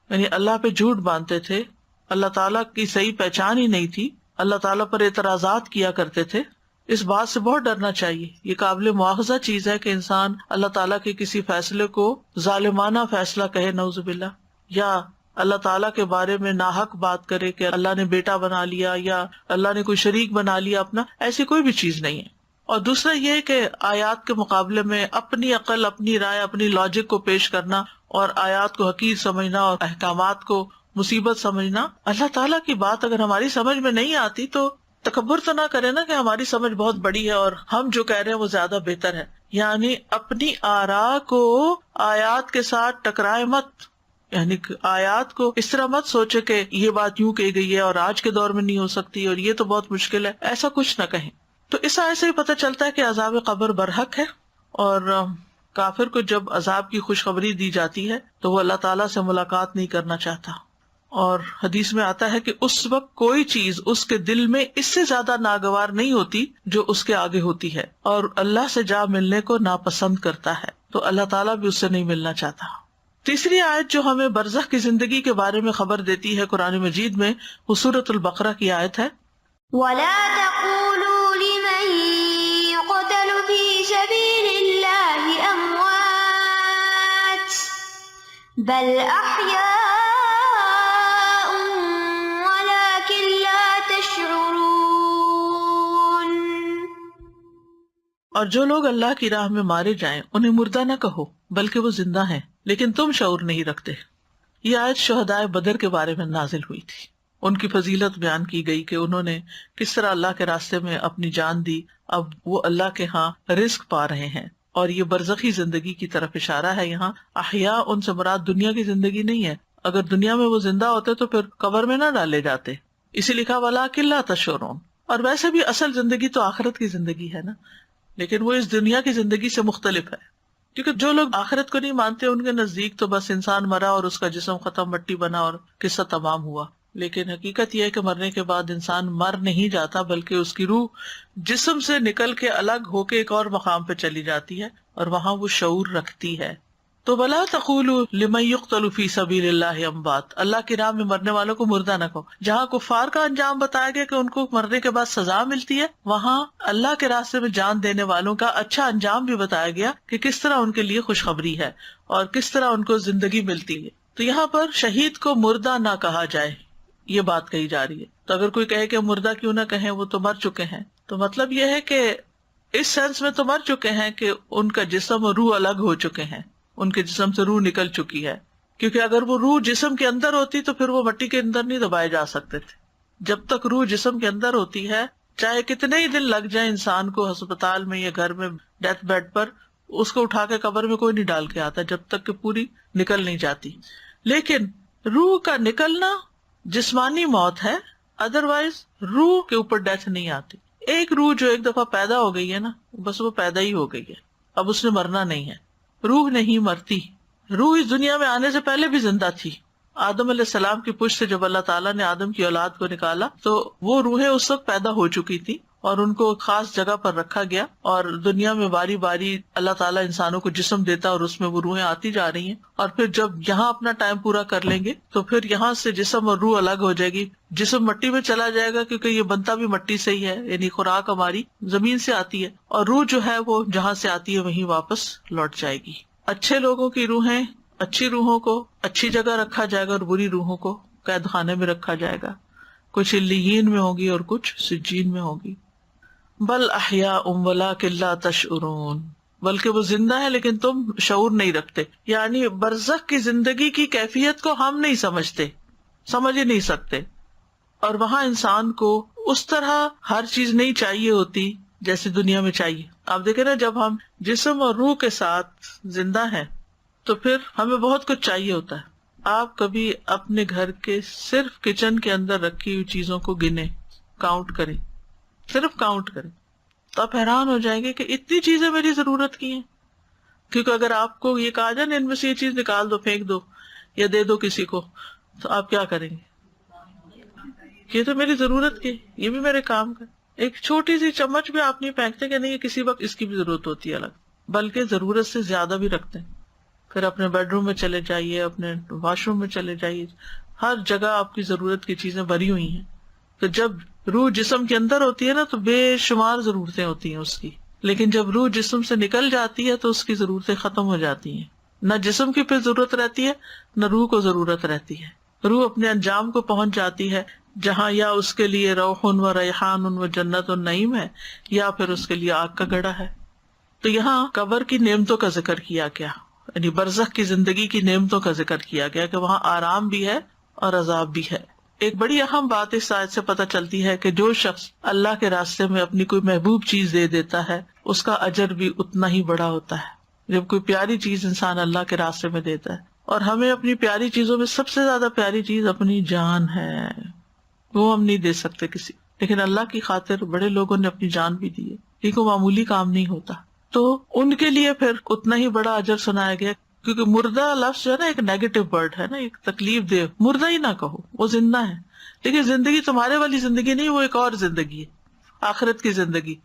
یعنی اللہ پہ جھوٹ باندھتے تھے، اللہ تعالیٰ کی صحیح پہچان ہی نہیں تھی، اللہ تعالیٰ پر اعتراضات کیا کرتے تھے. اس بات سے بہت ڈرنا چاہیے. یہ قابل مواخذہ چیز ہے کہ انسان اللہ تعالیٰ کے کسی فیصلے کو ظالمانہ فیصلہ کہے، نعوذ باللہ، یا اللہ تعالیٰ کے بارے میں ناحق بات کرے کہ اللہ نے بیٹا بنا لیا یا اللہ نے کوئی شریک بنا لیا اپنا. ایسی کوئی بھی چیز نہیں ہے. اور دوسرا یہ کہ آیات کے مقابلے میں اپنی عقل، اپنی رائے، اپنی لاجک کو پیش کرنا اور آیات کو حقیر سمجھنا اور احکامات کو مصیبت سمجھنا. اللہ تعالیٰ کی بات اگر ہماری سمجھ میں نہیں آتی تو تکبر تو نہ کرے نا کہ ہماری سمجھ بہت بڑی ہے اور ہم جو کہہ رہے ہیں وہ زیادہ بہتر ہے. یعنی اپنی آراء کو آیات کے ساتھ ٹکرائے مت، یعنی آیات کو اس طرح مت سوچے کہ یہ بات یوں کہی گئی ہے اور آج کے دور میں نہیں ہو سکتی اور یہ تو بہت مشکل ہے، ایسا کچھ نہ کہیں. تو اس آیت سے ہی پتہ چلتا ہے کہ عذاب قبر برحق ہے، اور کافر کو جب عذاب کی خوشخبری دی جاتی ہے تو وہ اللہ تعالیٰ سے ملاقات نہیں کرنا چاہتا. اور حدیث میں آتا ہے کہ اس وقت کوئی چیز اس کے دل میں اس سے زیادہ ناگوار نہیں ہوتی جو اس کے آگے ہوتی ہے، اور اللہ سے جا ملنے کو ناپسند کرتا ہے، تو اللہ تعالیٰ بھی اس سے نہیں ملنا چاہتا. تیسری آیت جو ہمیں برزخ کی زندگی کے بارے میں خبر دیتی ہے قرآن مجید میں، وہ سورۃ البقرہ کی آیت ہے. وَلَا تَقُولُوا لِمَن يُقْتَلُ فِي سَبِيلِ اللَّهِ أَمْوَاتٌ بَلْ أَحْيَاءٌ وَلَكِن لَّا تَشْعُرُونَ. اور جو لوگ اللہ کی راہ میں مارے جائیں انہیں مردہ نہ کہو، بلکہ وہ زندہ ہیں لیکن تم شعور نہیں رکھتے. یہ آیت شہدائے بدر کے بارے میں نازل ہوئی تھی. ان کی فضیلت بیان کی گئی کہ انہوں نے کس طرح اللہ کے راستے میں اپنی جان دی. اب وہ اللہ کے ہاں رزق پا رہے ہیں، اور یہ برزخی زندگی کی طرف اشارہ ہے. یہاں احیاء ان سے مراد دنیا کی زندگی نہیں ہے. اگر دنیا میں وہ زندہ ہوتے تو پھر قبر میں نہ ڈالے جاتے، اسی لکھا وَلَٰكِن لَّا تَشْعُرُونَ. اور ویسے بھی اصل زندگی تو آخرت کی زندگی ہے نا، لیکن وہ اس دنیا کی زندگی سے مختلف ہے. کیونکہ جو لوگ آخرت کو نہیں مانتے ان کے نزدیک تو بس انسان مرا اور اس کا جسم ختم، مٹی بنا اور قصہ تمام ہوا. لیکن حقیقت یہ ہے کہ مرنے کے بعد انسان مر نہیں جاتا، بلکہ اس کی روح جسم سے نکل کے الگ ہو کے ایک اور مقام پہ چلی جاتی ہے اور وہاں وہ شعور رکھتی ہے. تو وَلَا تَقُولُوا لِمَن يُقْتَلُ فِي سَبِيلِ اللَّهِ أَمْوَاتٌ، اللہ کی راہ میں مرنے والوں کو مردہ نہ کہو. جہاں کفار کا انجام بتایا گیا کہ ان کو مرنے کے بعد سزا ملتی ہے، وہاں اللہ کے راستے میں جان دینے والوں کا اچھا انجام بھی بتایا گیا کہ کس طرح ان کے لیے خوشخبری ہے اور کس طرح ان کو زندگی ملتی ہے. تو یہاں پر شہید کو مردہ نہ کہا جائے، یہ بات کہی جا رہی ہے. تو اگر کوئی کہے کہ مردہ کیوں نہ کہیں، وہ تو مر چکے ہیں، تو مطلب یہ ہے کہ اس سینس میں تو مر چکے ہیں کہ ان کا جسم اور روح الگ ہو چکے ہیں، ان کے جسم سے روح نکل چکی ہے. کیونکہ اگر وہ روح جسم کے اندر ہوتی تو پھر وہ مٹی کے اندر نہیں دبائے جا سکتے تھے. جب تک روح جسم کے اندر ہوتی ہے، چاہے کتنے ہی دن لگ جائیں انسان کو ہسپتال میں یا گھر میں ڈیتھ بیڈ پر، اس کو اٹھا کے قبر میں کوئی نہیں ڈال کے آتا جب تک کہ پوری نکل نہیں جاتی. لیکن روح کا نکلنا جسمانی موت ہے، ادروائز روح کے اوپر ڈیتھ نہیں آتی. ایک روح جو ایک دفعہ پیدا ہو گئی ہے نا، بس وہ پیدا ہی ہو گئی ہے، اب اس نے مرنا نہیں ہے. روح نہیں مرتی. روح اس دنیا میں آنے سے پہلے بھی زندہ تھی. آدم علیہ السلام کی پشت سے جب اللہ تعالیٰ نے آدم کی اولاد کو نکالا تو وہ روحیں اس وقت پیدا ہو چکی تھی اور ان کو خاص جگہ پر رکھا گیا، اور دنیا میں باری باری اللہ تعالیٰ انسانوں کو جسم دیتا اور اس میں وہ روحیں آتی جا رہی ہیں. اور پھر جب یہاں اپنا ٹائم پورا کر لیں گے تو پھر یہاں سے جسم اور روح الگ ہو جائے گی. جسم مٹی میں چلا جائے گا کیونکہ یہ بنتا بھی مٹی سے ہی ہے، یعنی خوراک ہماری زمین سے آتی ہے، اور روح جو ہے وہ جہاں سے آتی ہے وہیں واپس لوٹ جائے گی. اچھے لوگوں کی روحیں، اچھی روحوں کو اچھی جگہ رکھا جائے گا اور بری روحوں کو قید خانے میں رکھا جائے گا. کچھ علیین میں ہوگی اور کچھ سجین میں ہوگی. بل احیاء ولکن لا تشعرون، بلکہ وہ زندہ ہے لیکن تم شعور نہیں رکھتے. یعنی برزخ کی زندگی کی کیفیت کو ہم نہیں سمجھتے، سمجھ ہی نہیں سکتے. اور وہاں انسان کو اس طرح ہر چیز نہیں چاہیے ہوتی جیسے دنیا میں چاہیے. آپ دیکھیں نا، جب ہم جسم اور روح کے ساتھ زندہ ہیں تو پھر ہمیں بہت کچھ چاہیے ہوتا ہے. آپ کبھی اپنے گھر کے صرف کچن کے اندر رکھی ہوئی چیزوں کو گنے، کاؤنٹ کریں، صرف کاؤنٹ کریں، تو آپ حیران ہو جائیں گے کہ اتنی چیزیں میری ضرورت کی ہیں. کیونکہ اگر آپ کو یہ کہا جائے نا ان میں سے یہ چیز نکال دو، پھینک دو یا دے دو کسی کو، تو آپ کیا کریں گے؟ یہ تو میری ضرورت کی، یہ بھی میرے کام کا. ایک چھوٹی سی چمچ بھی آپ نہیں پھینکتے کہ نہیں یہ کسی وقت اس کی بھی ضرورت ہوتی ہے الگ، بلکہ ضرورت سے زیادہ بھی رکھتے ہیں. پھر اپنے بیڈ روم میں چلے جائیے، اپنے واش روم میں چلے جائیے، ہر جگہ آپ کی ضرورت کی چیزیں بھری ہوئی ہیں. تو جب روح جسم کے اندر ہوتی ہے نا تو بے شمار ضرورتیں ہوتی ہیں اس کی، لیکن جب روح جسم سے نکل جاتی ہے تو اس کی ضرورتیں ختم ہو جاتی ہیں. نہ جسم کی پھر ضرورت رہتی ہے، نہ روح کو ضرورت رہتی ہے. روح اپنے انجام کو پہنچ جاتی ہے جہاں یا اس کے لیے روح و ریحان و جنت و نعیم ہے، یا پھر اس کے لیے آگ کا گڑھا ہے. تو یہاں قبر کی نعمتوں کا ذکر کیا گیا، یعنی برزخ کی زندگی کی نعمتوں کا ذکر کیا گیا کہ وہاں آرام بھی ہے اور عذاب بھی ہے. ایک بڑی اہم بات اس آیت سے پتہ چلتی ہے کہ جو شخص اللہ کے راستے میں اپنی کوئی محبوب چیز دے دیتا ہے اس کا اجر بھی اتنا ہی بڑا ہوتا ہے. جب کوئی پیاری چیز انسان اللہ کے راستے میں دیتا ہے، اور ہمیں اپنی پیاری چیزوں میں سب سے زیادہ پیاری چیز اپنی جان ہے، وہ ہم نہیں دے سکتے کسی، لیکن اللہ کی خاطر بڑے لوگوں نے اپنی جان بھی دی ہے. یہ کوئی معمولی کام نہیں ہوتا. تو ان کے لیے پھر اتنا ہی بڑا اجر سنایا گیا، کیونکہ مردہ لفظ جو ہے نا ایک نیگیٹو ورڈ ہے نا، ایک تکلیف دہ. مردہ ہی نہ کہو، وہ زندہ ہے، لیکن زندگی تمہارے والی زندگی نہیں، وہ ایک اور زندگی ہے، آخرت کی زندگی.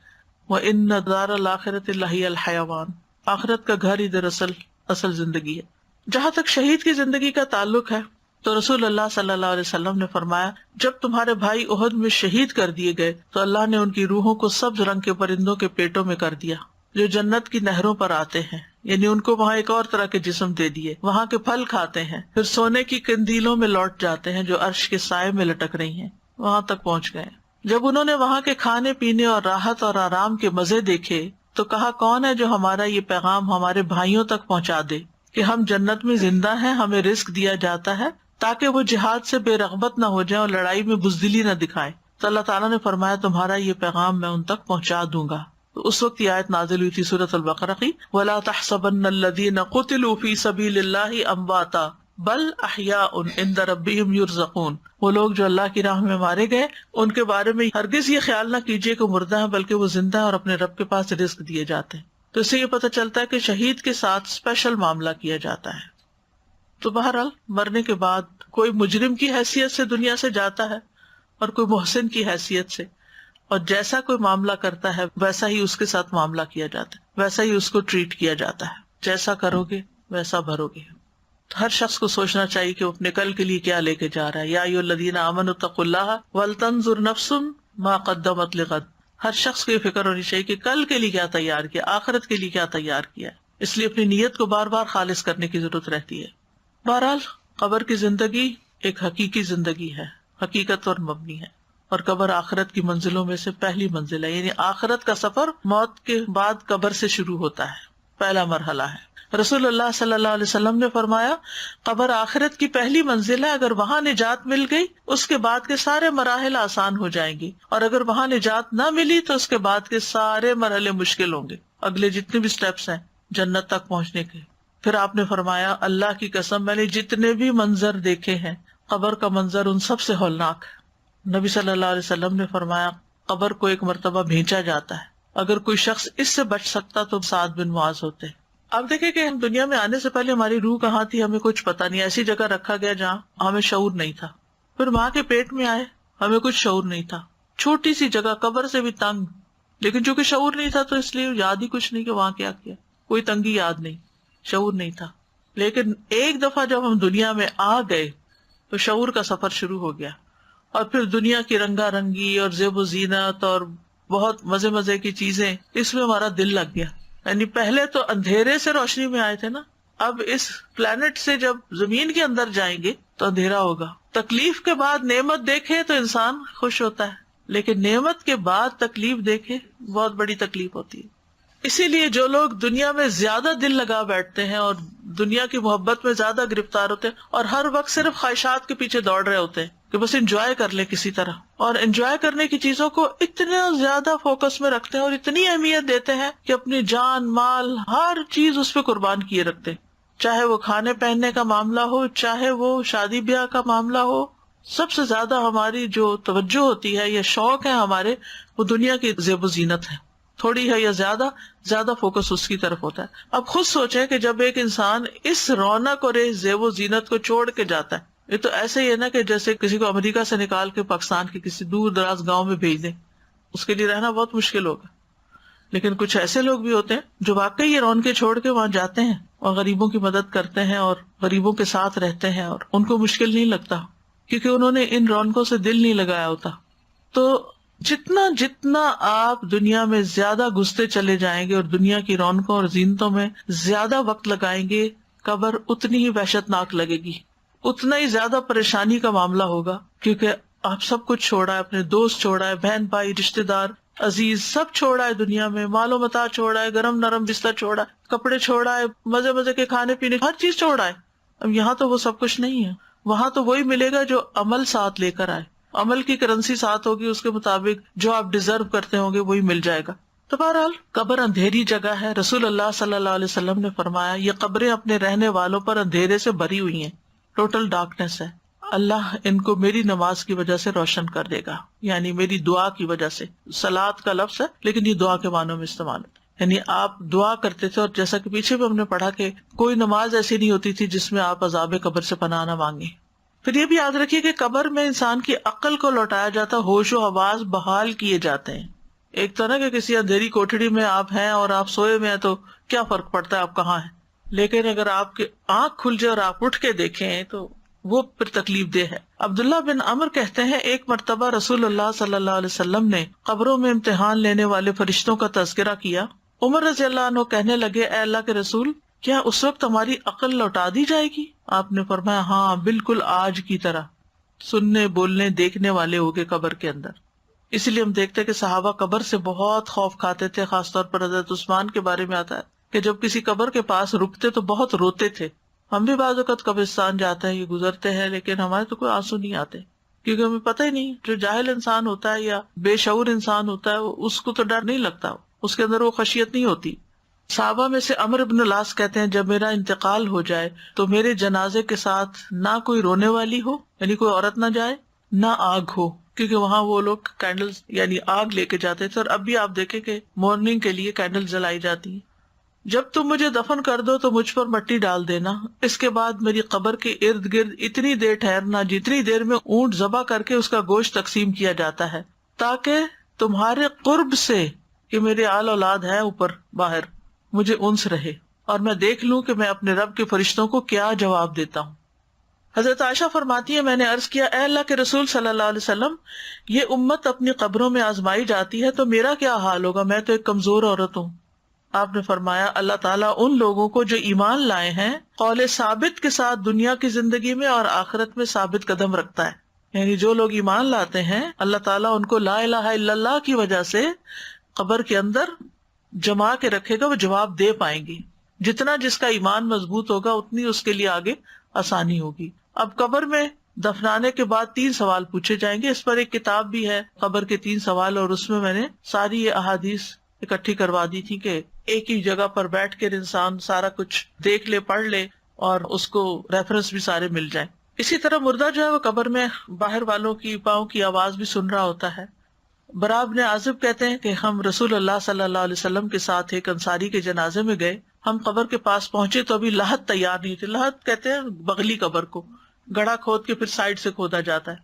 وَإِنَّ دَارَ الْآخِرَةِ لَهِيَ الْحَيَوَانُ، آخرت کا گھر ہی دراصل اصل زندگی ہے. جہاں تک شہید کی زندگی کا تعلق ہے تو رسول اللہ صلی اللہ علیہ وسلم نے فرمایا جب تمہارے بھائی احد میں شہید کر دیے گئے تو اللہ نے ان کی روحوں کو سبز رنگ کے پرندوں کے پیٹوں میں کر دیا جو جنت کی نہروں پر آتے ہیں، یعنی ان کو وہاں ایک اور طرح کے جسم دے دیے، وہاں کے پھل کھاتے ہیں، پھر سونے کی قندیلوں میں لوٹ جاتے ہیں جو عرش کے سائے میں لٹک رہی ہیں، وہاں تک پہنچ گئے. جب انہوں نے وہاں کے کھانے پینے اور راحت اور آرام کے مزے دیکھے تو کہا کون ہے جو ہمارا یہ پیغام ہمارے بھائیوں تک پہنچا دے کہ ہم جنت میں زندہ ہیں، ہمیں رزق دیا جاتا ہے تاکہ وہ جہاد سے بے رغبت نہ ہو جائیں اور لڑائی میں بزدلی نہ دکھائیں. تو اللہ تعالیٰ نے فرمایا تمہارا یہ پیغام میں ان تک پہنچا دوں گا. تو اس وقت یہ آیت نازل ہوئی تھی سورۃ البقرہ کی، وَلَا تَحْسَبَنَّ الَّذِينَ قُتِلُوا فِي سَبِيلِ اللَّهِ أَمْوَاتًا بَلْ أَحْيَاءٌ عِندَ رَبِّهِمْ يُرْزَقُونَ. وہ لوگ جو اللہ کی راہ میں مارے گئے ان کے بارے میں ہرگز یہ خیال نہ کیجیے کہ مردہ ہیں، بلکہ وہ زندہ ہیں اور اپنے رب کے پاس رزق دیے جاتے ہیں. تو اس سے یہ پتہ چلتا ہے کہ شہید کے ساتھ اسپیشل معاملہ کیا جاتا ہے. تو بہرحال مرنے کے بعد کوئی مجرم کی حیثیت سے دنیا سے جاتا ہے اور کوئی محسن کی حیثیت سے، اور جیسا کوئی معاملہ کرتا ہے ویسا ہی اس کے ساتھ معاملہ کیا جاتا ہے، ویسا ہی اس کو ٹریٹ کیا جاتا ہے. جیسا کرو گے ویسا بھرو گے. ہر شخص کو سوچنا چاہیے کہ وہ اپنے کل کے لیے کیا لے کے جا رہا ہے. یا ایھا الذین آمنوا اتقوا اللہ ولتنظر نفس ما قدمت لغد. ہر شخص کو یہ فکر ہونی چاہیے کہ کل کے لیے کیا تیار کیا، آخرت کے لیے کیا تیار کیا. اس لیے اپنی نیت کو بار بار خالص کرنے کی ضرورت رہتی ہے. بہرحال قبر کی زندگی ایک حقیقی زندگی ہے، حقیقت پر مبنی ہے، اور قبر آخرت کی منزلوں میں سے پہلی منزل ہے. یعنی آخرت کا سفر موت کے بعد قبر سے شروع ہوتا ہے، پہلا مرحلہ ہے. رسول اللہ صلی اللہ علیہ وسلم نے فرمایا قبر آخرت کی پہلی منزل ہے، اگر وہاں نجات مل گئی اس کے بعد کے سارے مراحل آسان ہو جائیں گے، اور اگر وہاں نجات نہ ملی تو اس کے بعد کے سارے مرحلے مشکل ہوں گے، اگلے جتنے بھی سٹیپس ہیں جنت تک پہنچنے کے. پھر آپ نے فرمایا اللہ کی قسم میں نے جتنے بھی منظر دیکھے ہیں قبر کا منظر ان سب سے ہولناک ہے. نبی صلی اللہ علیہ وسلم نے فرمایا قبر کو ایک مرتبہ بھینچا جاتا ہے، اگر کوئی شخص اس سے بچ سکتا تو سعد بن معاذ ہوتے. اب دیکھیں کہ ہم دنیا میں آنے سے پہلے ہماری روح کہاں تھی ہمیں کچھ پتا نہیں، ایسی جگہ رکھا گیا جہاں ہمیں شعور نہیں تھا. پھر ماں کے پیٹ میں آئے ہمیں کچھ شعور نہیں تھا، چھوٹی سی جگہ قبر سے بھی تنگ، لیکن چونکہ شعور نہیں تھا تو اس لیے یاد ہی کچھ نہیں کہ وہاں کیا کیا، کوئی تنگی یاد نہیں، شعور نہیں تھا. لیکن ایک دفعہ جب ہم دنیا میں آ گئے تو شعور کا سفر شروع ہو گیا، اور پھر دنیا کی رنگا رنگی اور زیب و زینت اور بہت مزے مزے کی چیزیں، اس میں ہمارا دل لگ گیا. یعنی پہلے تو اندھیرے سے روشنی میں آئے تھے نا، اب اس پلانٹ سے جب زمین کے اندر جائیں گے تو اندھیرا ہوگا. تکلیف کے بعد نعمت دیکھے تو انسان خوش ہوتا ہے، لیکن نعمت کے بعد تکلیف دیکھے بہت بڑی تکلیف ہوتی ہے. اسی لیے جو لوگ دنیا میں زیادہ دل لگا بیٹھتے ہیں اور دنیا کی محبت میں زیادہ گرفتار ہوتے ہیں اور ہر وقت صرف خواہشات کے پیچھے دوڑ رہے ہوتے ہیں کہ بس انجوائے کر لیں کسی طرح، اور انجوائے کرنے کی چیزوں کو اتنا زیادہ فوکس میں رکھتے ہیں اور اتنی اہمیت دیتے ہیں کہ اپنی جان مال ہر چیز اس پہ قربان کیے رکھتے ہیں. چاہے وہ کھانے پہننے کا معاملہ ہو، چاہے وہ شادی بیاہ کا معاملہ ہو، سب سے زیادہ ہماری جو توجہ ہوتی ہے یا شوق ہے ہمارے، وہ دنیا کی زیب و زینت ہے، تھوڑی ہے یا زیادہ، زیادہ فوکس اس کی طرف ہوتا ہے. اب خود سوچیں کہ جب ایک انسان اس رونق اور اس زیب و زینت کو چھوڑ کے جاتا ہے، یہ تو ایسے ہی ہے نا کہ جیسے کسی کو امریکہ سے نکال کے پاکستان کے کسی دور دراز گاؤں میں بھیج دیں، اس کے لیے رہنا بہت مشکل ہوگا. لیکن کچھ ایسے لوگ بھی ہوتے ہیں جو واقعی یہ رونقیں چھوڑ کے وہاں جاتے ہیں اور غریبوں کی مدد کرتے ہیں اور غریبوں کے ساتھ رہتے ہیں، اور ان کو مشکل نہیں لگتا کیونکہ انہوں نے ان رونقوں سے دل نہیں لگایا ہوتا. تو جتنا آپ دنیا میں زیادہ گھستے چلے جائیں گے اور دنیا کی رونقوں اور زینتوں میں زیادہ وقت لگائیں گے، قبر اتنی ہی وحشت ناک لگے گی، اتنا ہی زیادہ پریشانی کا معاملہ ہوگا، کیونکہ آپ سب کچھ چھوڑا ہے، اپنے دوست چھوڑا ہے، بہن بھائی رشتے دار عزیز سب چھوڑا ہے دنیا میں، مال و متاع چھوڑا ہے، گرم نرم بستر چھوڑا ہے، کپڑے چھوڑا ہے، مزے مزے کے کھانے پینے، ہر چیز چھوڑا ہے. اب یہاں تو وہ سب کچھ نہیں ہے، وہاں تو وہی ملے گا جو عمل ساتھ لے کر آئے، عمل کی کرنسی ساتھ ہوگی، اس کے مطابق جو آپ ڈیزرو کرتے ہوں گے وہی مل جائے گا. تو بہرحال قبر اندھیری جگہ ہے. رسول اللہ صلی اللہ علیہ وسلم نے فرمایا یہ قبریں اپنے رہنے والوں پر اندھیرے سے بھری ہوئی ہیں، ٹوٹل ڈارکنیس ہے. اللہ ان کو میری نماز کی وجہ سے روشن کر دے گا، یعنی میری دعا کی وجہ سے. صلاۃ کا لفظ ہے لیکن یہ دعا کے معنوں میں استعمال ہے، یعنی آپ دعا کرتے تھے، اور جیسا کہ پیچھے بھی ہم نے پڑھا کہ کوئی نماز ایسی نہیں ہوتی تھی جس میں آپ عذاب قبر سے پناہ نہ مانگیں. پھر یہ بھی یاد رکھیے کہ قبر میں انسان کی عقل کو لوٹایا جاتا، ہوش و حواس بحال کیے جاتے ہیں. ایک تو نا کہ کسی اندھیری کوٹڑی میں آپ ہیں اور آپ سوئے ہوئے ہیں تو کیا فرق پڑتا ہے آپ کہاں ہیں، لیکن اگر آپ کی آنکھ کھل جائے اور آپ اٹھ کے دیکھیں تو وہ پھر تکلیف دہ ہے. عبداللہ بن عمر کہتے ہیں ایک مرتبہ رسول اللہ صلی اللہ علیہ وسلم نے قبروں میں امتحان لینے والے فرشتوں کا تذکرہ کیا. عمر رضی اللہ عنہ کہنے لگے اے اللہ کے رسول، کیا اس وقت ہماری عقل لوٹا دی جائے گی؟ آپ نے فرمایا ہاں بالکل آج کی طرح سننے بولنے دیکھنے والے ہوگے قبر کے اندر. اسی لیے ہم دیکھتے کہ صحابہ قبر سے بہت خوف کھاتے تھے. خاص طور پر حضرت عثمان کے بارے میں آتا ہے کہ جب کسی قبر کے پاس رکتے تو بہت روتے تھے. ہم بھی بعض اوقات قبرستان جاتے ہیں، یہ گزرتے ہیں، لیکن ہمارے تو کوئی آنسو نہیں آتے کیونکہ ہمیں پتہ ہی نہیں. جو جاہل انسان ہوتا ہے یا بے شعور انسان ہوتا ہے اس کو تو ڈر نہیں لگتا، اس کے اندر وہ خشیت نہیں ہوتی. صحابہ میں سے عمرو بن العاص کہتے ہیں جب میرا انتقال ہو جائے تو میرے جنازے کے ساتھ نہ کوئی رونے والی ہو، یعنی کوئی عورت نہ جائے، نہ آگ ہو، کیونکہ وہاں وہ لوگ کینڈل یعنی آگ لے کے جاتے تھے. اور اب بھی آپ دیکھیں کہ مارننگ کے لیے کینڈل جلائی جاتی ہیں. جب تم مجھے دفن کر دو تو مجھ پر مٹی ڈال دینا، اس کے بعد میری قبر کے ارد گرد اتنی دیر ٹھہرنا جتنی دیر میں اونٹ ذبح کر کے اس کا گوشت تقسیم کیا جاتا ہے، تاکہ تمہارے قرب سے کہ میرے آل اولاد ہے اوپر باہر مجھے انس رہے اور میں دیکھ لوں کہ میں اپنے رب کے فرشتوں کو کیا جواب دیتا ہوں. حضرت عائشہ فرماتی ہے میں نے عرض کیا اے اللہ کے رسول صلی اللہ علیہ وسلم، یہ امت اپنی قبروں میں آزمائی جاتی ہے تو میرا کیا حال ہوگا، میں تو ایک کمزور عورت ہوں. آپ نے فرمایا اللہ تعالیٰ ان لوگوں کو جو ایمان لائے ہیں قول ثابت کے ساتھ دنیا کی زندگی میں اور آخرت میں ثابت قدم رکھتا ہے. یعنی جو لوگ ایمان لاتے ہیں اللہ تعالیٰ ان کو لا الہ الا اللہ کی وجہ سے قبر کے اندر جما کے رکھے گا، وہ جواب دے پائیں گی. جتنا جس کا ایمان مضبوط ہوگا اتنی اس کے لیے آگے آسانی ہوگی. اب قبر میں دفنانے کے بعد 3 سوال پوچھے جائیں گے. اس پر ایک کتاب بھی ہے قبر کے 3 سوال، اور اس میں میں نے ساری یہ احادیث اکٹھی کروا دی تھی کہ ایک ہی جگہ پر بیٹھ کر انسان سارا کچھ دیکھ لے، پڑھ لے، اور اس کو ریفرنس بھی سارے مل جائیں. اسی طرح مردہ جو ہے وہ قبر میں باہر والوں کی پاؤں کی آواز بھی سن رہا ہوتا ہے. برا بن عازب کہتے ہیں کہ ہم رسول اللہ صلی اللہ علیہ وسلم کے ساتھ ایک انصاری کے جنازے میں گئے. ہم قبر کے پاس پہنچے تو ابھی لحد تیار نہیں تھی. لحد کہتے ہیں بغلی قبر کو، گڑھا کھود کے پھر سائڈ سے کھودا جاتا ہے.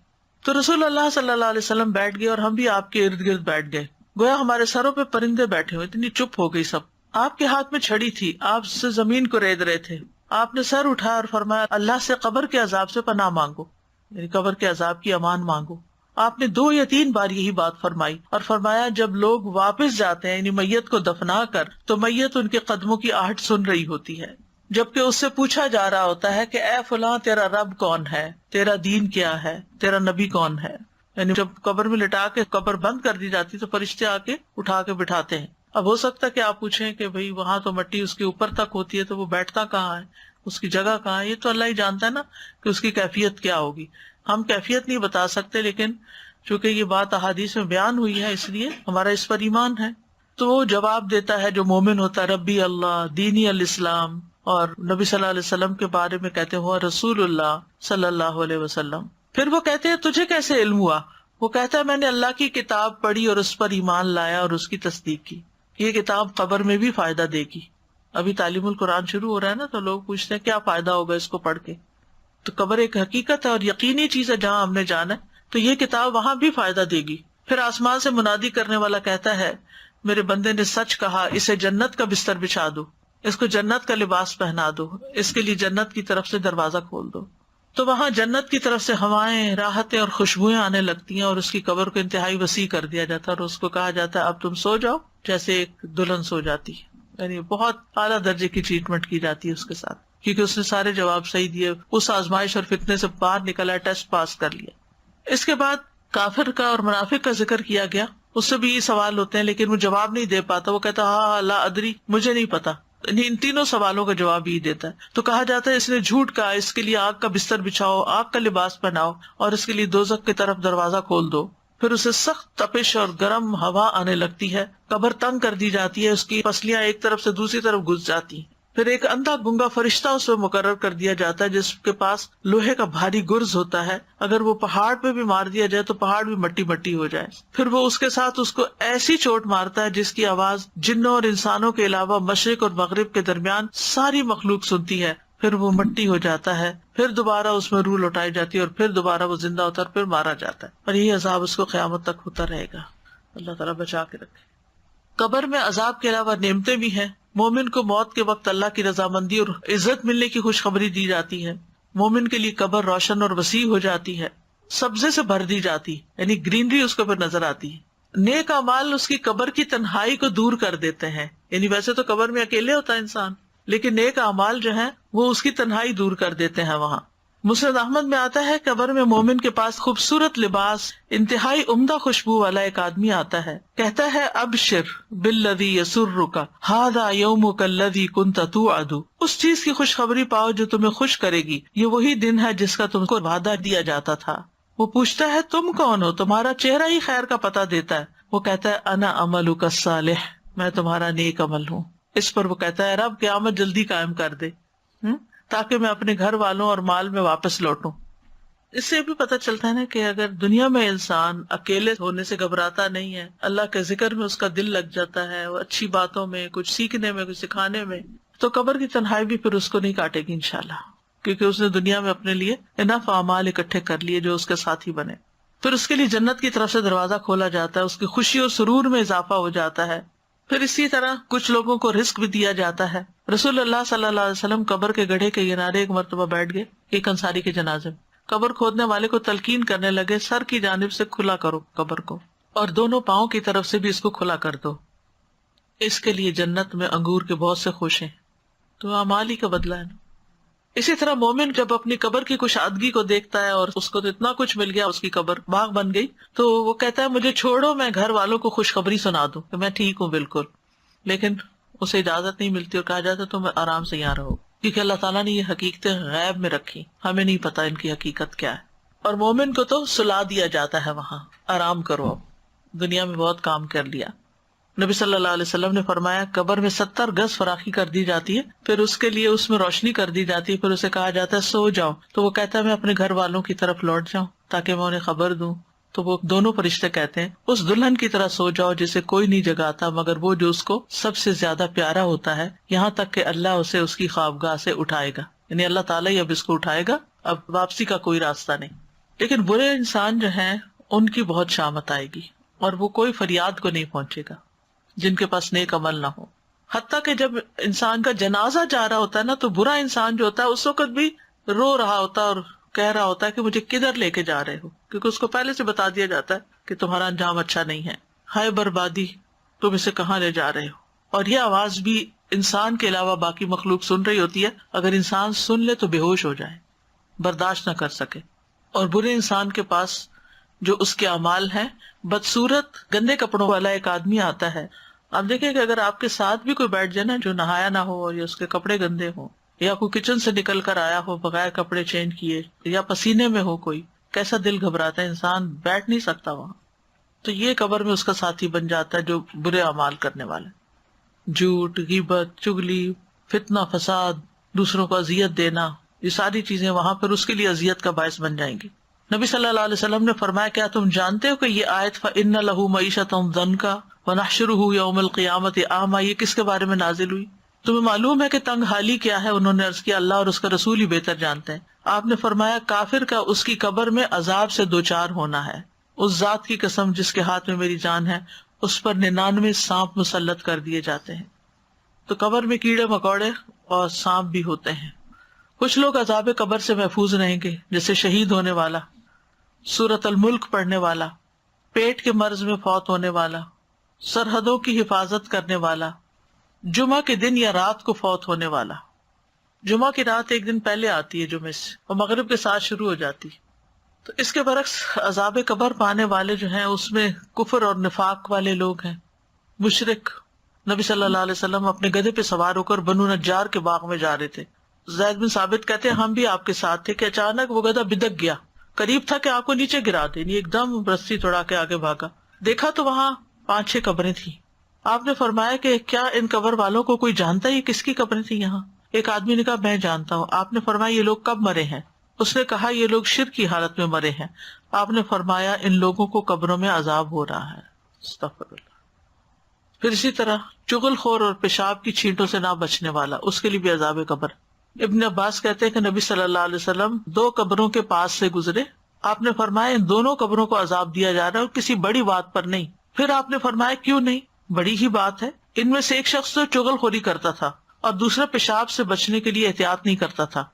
تو رسول اللہ صلی اللہ علیہ وسلم بیٹھ گئے اور ہم بھی آپ کے ارد گرد بیٹھ گئے. گویا ہمارے سروں پہ پرندے بیٹھے ہوئے، اتنی چپ ہو گئی سب. آپ کے ہاتھ میں چھڑی تھی، آپ سے زمین کو رید رہے تھے. آپ نے سر اٹھایا اور فرمایا اللہ سے قبر کے عذاب سے پناہ مانگو، یعنی قبر کے عذاب کی امان مانگو. آپ نے 2 یا 3 بار یہی بات فرمائی اور فرمایا جب لوگ واپس جاتے ہیں یعنی میت کو دفنا کر تو میت ان کے قدموں کی آہٹ سن رہی ہوتی ہے، جبکہ اس سے پوچھا جا رہا ہوتا ہے کہ اے فلاں تیرا رب کون ہے، تیرا دین کیا ہے، تیرا نبی کون ہے. یعنی جب قبر میں لٹا کے قبر بند کر دی جاتی تو فرشتے آ کے اٹھا کے بٹھاتے ہیں. اب ہو سکتا ہے کہ آپ پوچھیں کہ بھئی وہاں تو مٹی اس کے اوپر تک ہوتی ہے تو وہ بیٹھتا کہاں ہے، اس کی جگہ کہاں ہے. یہ تو اللہ ہی جانتا ہے نا کہ اس کی کیفیت کیا ہوگی. ہم کیفیت نہیں بتا سکتے، لیکن چونکہ یہ بات احادیث میں بیان ہوئی ہے اس لیے ہمارا اس پر ایمان ہے. تو وہ جواب دیتا ہے جو مومن ہوتا ہے ربی اللہ دینی الاسلام، اور نبی صلی اللہ علیہ وسلم کے بارے میں کہتے ہیں وہ رسول اللہ صلی اللہ علیہ وسلم. پھر وہ کہتے ہیں تجھے کیسے علم ہوا؟ وہ کہتا ہے میں نے اللہ کی کتاب پڑھی اور اس پر ایمان لایا اور اس کی تصدیق کی. یہ کتاب قبر میں بھی فائدہ دے گی. ابھی تعلیم القرآن شروع ہو رہا ہے نا، تو لوگ پوچھتے ہیں کیا فائدہ ہوگا اس کو پڑھ کے. تو قبر ایک حقیقت ہے اور یقینی چیز ہے جہاں ہم نے جانا ہے، تو یہ کتاب وہاں بھی فائدہ دے گی. پھر آسمان سے منادی کرنے والا کہتا ہے میرے بندے نے سچ کہا، اسے جنت کا بستر بچھا دو، اس کو جنت کا لباس پہنا دو، اس کے لیے جنت کی طرف سے دروازہ کھول دو. تو وہاں جنت کی طرف سے ہوائیں، راحتیں اور خوشبوئیں آنے لگتی ہیں اور اس کی قبر کو انتہائی وسیع کر دیا جاتا ہے اور اس کو کہا جاتا ہے اب تم سو جاؤ جیسے ایک دلہن سو جاتی ہے. یعنی بہت اعلیٰ درجے کی ٹریٹمنٹ کی جاتی ہے اس کے ساتھ، کیونکہ اس نے سارے جواب صحیح دیے، اس آزمائش اور فتنے سے باہر نکلا، ٹیسٹ پاس کر لیا. اس کے بعد کافر کا اور منافق کا ذکر کیا گیا. اس سے بھی یہ سوال ہوتے ہیں لیکن وہ جواب نہیں دے پاتا، وہ کہتا ہاں لا ادری، مجھے نہیں پتا. ان تینوں سوالوں کا جواب ہی دیتا ہے. تو کہا جاتا ہے اس نے جھوٹ کہا، اس کے لیے آگ کا بستر بچھاؤ، آگ کا لباس پہناؤ اور اس کے لیے دوزخ کی طرف دروازہ کھول دو. پھر اسے سخت تپش اور گرم ہوا آنے لگتی ہے، قبر تنگ کر دی جاتی ہے، اس کی پسلیاں ایک طرف سے دوسری طرف گھس جاتی ہیں. پھر ایک اندھا گنگا فرشتہ اس میں مقرر کر دیا جاتا ہے جس کے پاس لوہے کا بھاری گرز ہوتا ہے، اگر وہ پہاڑ پہ بھی مار دیا جائے تو پہاڑ بھی مٹی مٹی ہو جائے. پھر وہ اس کے ساتھ اس کو ایسی چوٹ مارتا ہے جس کی آواز جنوں اور انسانوں کے علاوہ مشرق اور مغرب کے درمیان ساری مخلوق سنتی ہے. پھر وہ مٹی ہو جاتا ہے، پھر دوبارہ اس میں روح لوٹائی جاتی ہے اور پھر دوبارہ وہ زندہ ہوتا ہے اور پھر مارا جاتا ہے. اور یہ عذاب اس کو قیامت تک ہوتا رہے گا. اللہ تعالیٰ بچا کے رکھے. قبر میں عذاب کے علاوہ نعمتیں بھی ہیں. مومن کو موت کے وقت اللہ کی رضامندی اور عزت ملنے کی خوشخبری دی جاتی ہے. مومن کے لیے قبر روشن اور وسیع ہو جاتی ہے، سبزے سے بھر دی جاتی، یعنی گرینری اس کو پھر نظر آتی ہے. نیک اعمال اس کی قبر کی تنہائی کو دور کر دیتے ہیں. یعنی ویسے تو قبر میں اکیلے ہوتا ہے انسان، لیکن نیک اعمال جو ہیں وہ اس کی تنہائی دور کر دیتے ہیں. وہاں مسند احمد میں آتا ہے قبر میں مومن کے پاس خوبصورت لباس، انتہائی عمدہ خوشبو والا ایک آدمی آتا ہے، کہتا ہے ابشر بالذی یسرک ھذا یومک الذی کنت توعد. اس چیز کی خوشخبری پاؤ جو تمہیں خوش کرے گی، یہ وہی دن ہے جس کا تم کو وعدہ دیا جاتا تھا. وہ پوچھتا ہے تم کون ہو؟ تمہارا چہرہ ہی خیر کا پتہ دیتا ہے. وہ کہتا ہے انا عملک الصالح، میں تمہارا نیک عمل ہوں. اس پر وہ کہتا ہے رب قیامت جلدی قائم کر دے تاکہ میں اپنے گھر والوں اور مال میں واپس لوٹوں. اس سے بھی پتہ چلتا ہے نا کہ اگر دنیا میں انسان اکیلے ہونے سے گھبراتا نہیں ہے، اللہ کے ذکر میں اس کا دل لگ جاتا ہے، اور اچھی باتوں میں، کچھ سیکھنے میں، کچھ سکھانے میں، تو قبر کی تنہائی بھی پھر اس کو نہیں کاٹے گی انشاءاللہ، کیونکہ اس نے دنیا میں اپنے لیے انف اعمال اکٹھے کر لیے جو اس کے ساتھی بنے. پھر اس کے لیے جنت کی طرف سے دروازہ کھولا جاتا ہے، اس کی خوشی اور سرور میں اضافہ ہو جاتا ہے. پھر اسی طرح کچھ لوگوں کو رزق بھی دیا جاتا ہے. رسول اللہ صلی اللہ علیہ وسلم قبر کے گڑھے کے کنارے ایک مرتبہ بیٹھ گئے ایک انصاری کے جنازے میں. قبر کھودنے والے کو تلقین کرنے لگے سر کی جانب سے کھلا کرو قبر کو، اور دونوں پاؤں کی طرف سے بھی اس کو کھلا کر دو، اس کے لیے جنت میں انگور کے بہت سے خوشے. تو اعمال ہی کا بدلہ ہے نا. اسی طرح مومن جب اپنی قبر کی کشادگی کو دیکھتا ہے اور اس کو تو اتنا کچھ مل گیا، اس کی قبر باغ بن گئی، تو وہ کہتا ہے مجھے چھوڑو، میں گھر والوں کو خوشخبری سنا دوں کہ میں ٹھیک ہوں بالکل. لیکن اسے اجازت نہیں ملتی اور کہا جاتا ہے تم آرام سے یہاں رہو، کیونکہ اللہ تعالیٰ نے یہ حقیقتیں غیب میں رکھی، ہمیں نہیں پتا ان کی حقیقت کیا ہے. اور مومن کو تو سلا دیا جاتا ہے وہاں، آرام کرو، اب دنیا میں بہت کام کر لیا. نبی صلی اللہ علیہ وسلم نے فرمایا قبر میں 70 گز فراخی کر دی جاتی ہے، پھر اس کے لیے اس میں روشنی کر دی جاتی ہے، پھر اسے کہا جاتا ہے سو جاؤ. تو وہ کہتا ہے میں اپنے گھر والوں کی طرف لوٹ جاؤں تاکہ میں انہیں خبر دوں. تو وہ دونوں فرشتے کہتے ہیں اس دلہن کی طرح سو جاؤ جسے کوئی نہیں جگاتا مگر وہ جو اس کو سب سے زیادہ پیارا ہوتا ہے، یہاں تک کہ اللہ اسے اس کی خوابگاہ سے اٹھائے گا. یعنی اللہ تعالیٰ ہی اب اس کو اٹھائے گا، اب واپسی کا کوئی راستہ نہیں. لیکن برے انسان جو ہیں ان کی بہت شامت آئے گی اور وہ کوئی فریاد کو نہیں پہنچے گا جن کے پاس نیک عمل نہ ہو. حتیٰ کہ جب انسان کا جنازہ جا رہا ہوتا ہے نا، تو برا انسان جو ہوتا ہے اس وقت بھی رو رہا ہوتا ہے اور کہہ رہا ہوتا ہے کہ مجھے کدھر لے کے جا رہے ہو، کیونکہ اس کو پہلے سے بتا دیا جاتا ہے کہ تمہارا انجام اچھا نہیں ہے، ہائے بربادی، تم اسے کہاں لے جا رہے ہو. اور یہ آواز بھی انسان کے علاوہ باقی مخلوق سن رہی ہوتی ہے. اگر انسان سن لے تو بے ہوش ہو جائے، برداشت نہ کر سکے. اور برے انسان کے پاس جو اس کے اعمال ہیں، بدصورت گندے کپڑوں والا ایک آدمی آتا ہے. آپ دیکھیں کہ اگر آپ کے ساتھ بھی کوئی بیٹھ جائے نا جو نہایا نہ ہو یا اس کے کپڑے گندے ہوں، یا کوئی کچن سے نکل کر آیا ہو بغیر کپڑے چینج کیے، یا پسینے میں ہو کوئی، کیسا دل گھبراتا ہے، انسان بیٹھ نہیں سکتا وہاں. تو یہ قبر میں اس کا ساتھی بن جاتا ہے جو برے اعمال کرنے والا، جھوٹ، غیبت، چگلی، فتنہ، فساد، دوسروں کو اذیت دینا، یہ ساری چیزیں وہاں پر اس کے لیے اذیت کا باعث بن جائیں گی. نبی صلی اللہ علیہ وسلم نے فرمایا کیا تم جانتے ہو کہ یہ آیت فَإِنَّ لَهُ مَعِيشَةً ضَنْكَ وَنَحْشُرُهُ يَوْمَ الْقِيَامَةِ أَعْمَىٰ، یہ کس کے بارے میں نازل ہوئی؟ تمہیں معلوم ہے کہ تنگ حالی کیا ہے؟ انہوں نے عرض کیا اللہ اور اس کا رسول ہی بہتر جانتے ہیں. آپ نے فرمایا کافر کا اس کی قبر میں عذاب سے دوچار ہونا ہے. اس ذات کی قسم جس کے ہاتھ میں میری جان ہے، اس پر 99 سانپ مسلط کر دیے جاتے ہیں. تو قبر میں کیڑے مکوڑے اور سانپ بھی ہوتے ہیں. کچھ لوگ عذاب قبر سے محفوظ رہیں گے، جیسے شہید ہونے والا، سورۃ الملک پڑھنے والا، پیٹ کے مرض میں فوت ہونے والا، سرحدوں کی حفاظت کرنے والا، جمعہ کے دن یا رات کو فوت ہونے والا. جمعہ کی رات ایک دن پہلے آتی ہے جمعے سے اور مغرب کے ساتھ شروع ہو جاتی. تو اس کے برعکس عذاب قبر پانے والے جو ہیں اس میں کفر اور نفاق والے لوگ ہیں، مشرک. نبی صلی اللہ علیہ وسلم اپنے گدھے پہ سوار ہو کر بنو نجار کے باغ میں جا رہے تھے. زید بن ثابت کہتے ہیں ہم بھی آپ کے ساتھ تھے کہ اچانک وہ گدھا بدک گیا، قریب تھا کہ آپ کو نیچے گرا دے، ایک دم رسی توڑا کے آگے بھاگا. دیکھا تو وہاں 5-6 قبریں تھیں. آپ نے فرمایا کہ کیا ان قبر والوں کو کوئی جانتا ہے یہ کس کی قبریں تھیں یہاں؟ ایک آدمی نے کہا میں جانتا ہوں. آپ نے فرمایا یہ لوگ کب مرے ہیں؟ اس نے کہا یہ لوگ شرک کی حالت میں مرے ہیں. آپ نے فرمایا ان لوگوں کو قبروں میں عذاب ہو رہا ہے. استغفر اللہ. پھر اسی طرح چغل خور اور پیشاب کی چھینٹوں سے نہ بچنے والا، اس کے لیے بھی عذاب قبر. ابن عباس کہتے ہیں کہ نبی صلی اللہ علیہ وسلم 2 قبروں کے پاس سے گزرے. آپ نے فرمایا ان دونوں قبروں کو عذاب دیا جا رہا ہے اور کسی بڑی بات پر نہیں. پھر آپ نے فرمایا کیوں نہیں؟ بڑی ہی بات ہے. ان میں سے ایک شخص تو چغل خوری کرتا تھا اور دوسرا پیشاب سے بچنے کے لیے احتیاط نہیں کرتا تھا.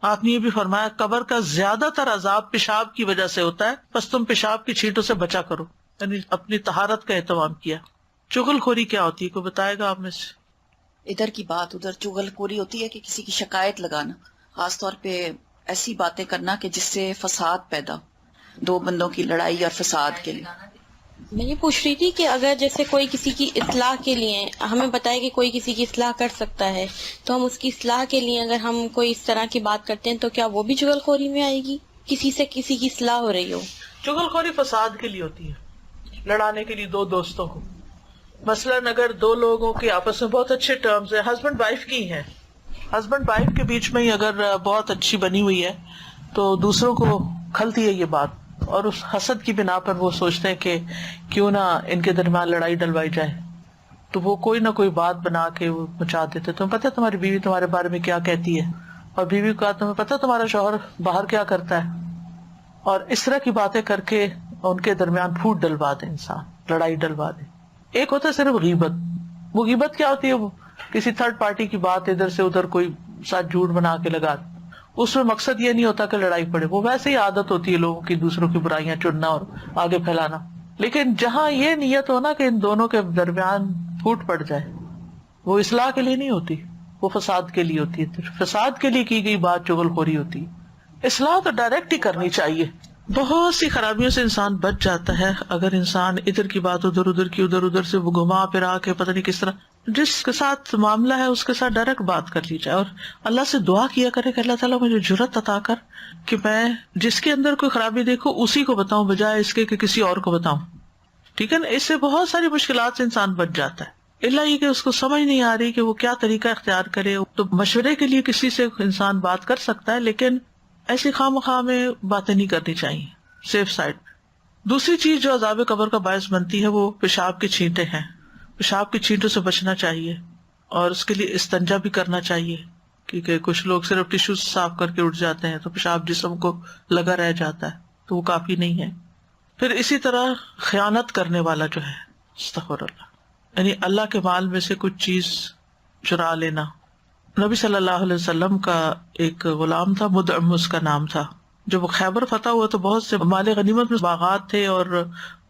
آپ نے یہ بھی فرمایا قبر کا زیادہ تر عذاب پیشاب کی وجہ سے ہوتا ہے، بس تم پیشاب کی چھینٹوں سے بچا کرو، یعنی اپنی طہارت کا اہتمام کیا. چغل خوری کیا ہوتی ہے؟ کوئی بتائے گا آپ میں سے؟ ادھر کی بات ادھر چغل خوری ہوتی ہے کہ کسی کی شکایت لگانا، خاص طور پہ ایسی باتیں کرنا کہ جس سے فساد پیدا ہو، 2 بندوں کی لڑائی اور فساد کے لیے. میں یہ پوچھ رہی تھی کہ اگر جیسے کوئی کسی کی اصلاح کے لیے ہمیں بتائے کہ کوئی کسی کی اصلاح کر سکتا ہے، تو ہم اس کی اصلاح کے لیے اگر ہم کوئی اس طرح کی بات کرتے ہیں تو کیا وہ بھی چغل خوری میں آئے گی؟ کسی سے کسی کی اصلاح ہو رہی ہو. چغل خوری فساد کے لیے ہوتی ہے، لڑانے کے لیے 2 دوستوں کو. مثلاً اگر 2 لوگوں کے آپس میں بہت اچھے ٹرمز ہیں، ہسبینڈ وائف کی ہیں، ہسبینڈ وائف کے بیچ میں ہی اگر بہت اچھی بنی ہوئی ہے تو دوسروں کو کھلتی ہے یہ بات، اور اس حسد کی بنا پر وہ سوچتے ہیں کہ کیوں نہ ان کے درمیان لڑائی ڈلوائی جائے، تو وہ کوئی نہ کوئی بات بنا کے وہ مچا دیتے. تمہیں پتہ تمہاری بیوی تمہارے بارے میں کیا کہتی ہے، اور بیوی کو کہا تمہیں پتہ تمہارا شوہر باہر کیا کرتا ہے، اور اس طرح کی باتیں کر کے ان کے درمیان پھوٹ ڈلوا دے، انسان لڑائی ڈلوا دے. ایک ہوتا ہے صرف غیبت. وہ غیبت کیا ہوتی ہے؟ وہ کسی تھرڈ پارٹی کی بات ادھر سے ادھر کوئی ساتھ جھوٹ بنا کے لگا، اس میں مقصد یہ نہیں ہوتا کہ لڑائی پڑے، وہ ویسے ہی عادت ہوتی ہے لوگوں کی دوسروں کی برائیاں چننا اور آگے پھیلانا. لیکن جہاں یہ نیت ہو نا کہ ان دونوں کے درمیان پھوٹ پڑ جائے، وہ اصلاح کے لیے نہیں ہوتی، وہ فساد کے لیے ہوتی ہے. فساد کے لیے کی گئی بات چغل خوری ہوتی ہے. اصلاح تو ڈائریکٹ ہی کرنی چاہیے. بہت سی خرابیوں سے انسان بچ جاتا ہے اگر انسان ادھر کی بات ادھر کی ادھر سے وہ گھما پھرا کے پتہ نہیں کس طرح، جس کے ساتھ معاملہ ہے اس کے ساتھ ڈائریکٹ بات کر لی جائے، اور اللہ سے دعا کیا کرے کہ اللہ تعالیٰ مجھے جرأت عطا کر کہ میں جس کے اندر کوئی خرابی دیکھوں اسی کو بتاؤں بجائے اس کے کہ کسی اور کو بتاؤں. ٹھیک ہے نا؟ اس سے بہت ساری مشکلات سے انسان بچ جاتا ہے. اللہ یہ کہ اس کو سمجھ نہیں آ رہی کہ وہ کیا طریقہ اختیار کرے. تو مشورے کے لیے کسی سے انسان بات کر سکتا ہے، لیکن ایسی خواہ مخواہ میں باتیں نہیں کرنی چاہیے، سیف سائڈ. دوسری چیز جو عذاب قبر کا باعث بنتی ہے وہ پیشاب کی چھینٹیں ہیں. پیشاب کی چھینٹوں سے بچنا چاہیے، اور اس کے لیے استنجا بھی کرنا چاہیے، کیونکہ کچھ لوگ صرف ٹیشو صاف کر کے اٹھ جاتے ہیں تو پیشاب جسم کو لگا رہ جاتا ہے، تو وہ کافی نہیں ہے. پھر اسی طرح خیانت کرنے والا جو ہے، استغفر اللہ، یعنی اللہ کے مال میں سے کچھ چیز چرا لینا. نبی صلی اللہ علیہ وسلم کا ایک غلام تھا، مدعم اس کا نام تھا. جب وہ خیبر فتح ہوا تو بہت سے مال غنیمت میں باغات تھے اور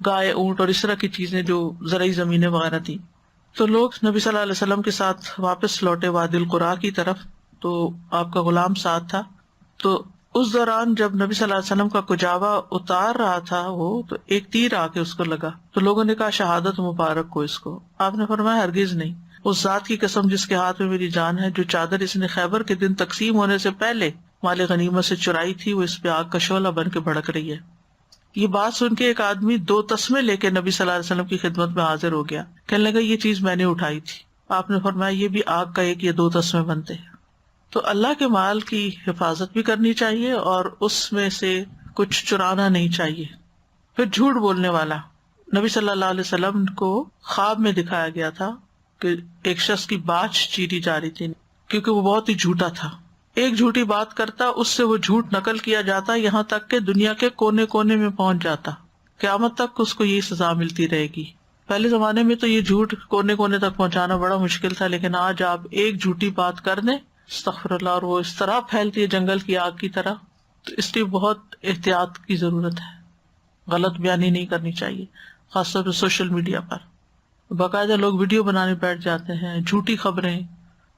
گائے، اونٹ اور اس طرح کی چیزیں جو زرعی زمینیں وغیرہ تھی. تو لوگ نبی صلی اللہ علیہ وسلم کے ساتھ واپس لوٹے وادی القرا کی طرف، تو آپ کا غلام ساتھ تھا. تو اس دوران جب نبی صلی اللہ علیہ وسلم کا کجاوا اتار رہا تھا وہ، تو ایک تیر آ کے اس کو لگا. تو لوگوں نے کہا شہادت مبارک ہو اس کو. آپ نے فرمایا ہرگز نہیں، اس ذات کی قسم جس کے ہاتھ میں میری جان ہے، جو چادر اس نے خیبر کے دن تقسیم ہونے سے پہلے مال غنیمت سے چرائی تھی وہ اس پہ آگ کا شعلہ بن کے بھڑک رہی ہے. یہ بات سن کے ایک آدمی 2 تسمے لے کے نبی صلی اللہ علیہ وسلم کی خدمت میں حاضر ہو گیا. کہنے لگا یہ چیز میں نے اٹھائی تھی. آپ نے فرمایا یہ بھی آگ کا 1 یا 2 تسمے بنتے ہیں. تو اللہ کے مال کی حفاظت بھی کرنی چاہیے اور اس میں سے کچھ چرانا نہیں چاہیے. پھر جھوٹ بولنے والا. نبی صلی اللہ علیہ وسلم کو خواب میں دکھایا گیا تھا کہ ایک شخص کی باچھ چیری جا رہی تھی کیونکہ وہ بہت ہی جھوٹا تھا. ایک جھوٹی بات کرتا اس سے وہ جھوٹ نقل کیا جاتا یہاں تک کہ دنیا کے کونے کونے میں پہنچ جاتا. قیامت تک اس کو یہ سزا ملتی رہے گی. پہلے زمانے میں تو یہ جھوٹ کونے کونے تک پہنچانا بڑا مشکل تھا، لیکن آج آپ ایک جھوٹی بات کر دیں استغفر اللہ، اور وہ اس طرح پھیلتی ہے جنگل کی آگ کی طرح. تو اس لیے بہت احتیاط کی ضرورت ہے. غلط بیانی نہیں کرنی چاہیے، خاص طور پہ سوشل میڈیا پر. باقاعدہ لوگ ویڈیو بنانے بیٹھ جاتے ہیں، جھوٹی خبریں.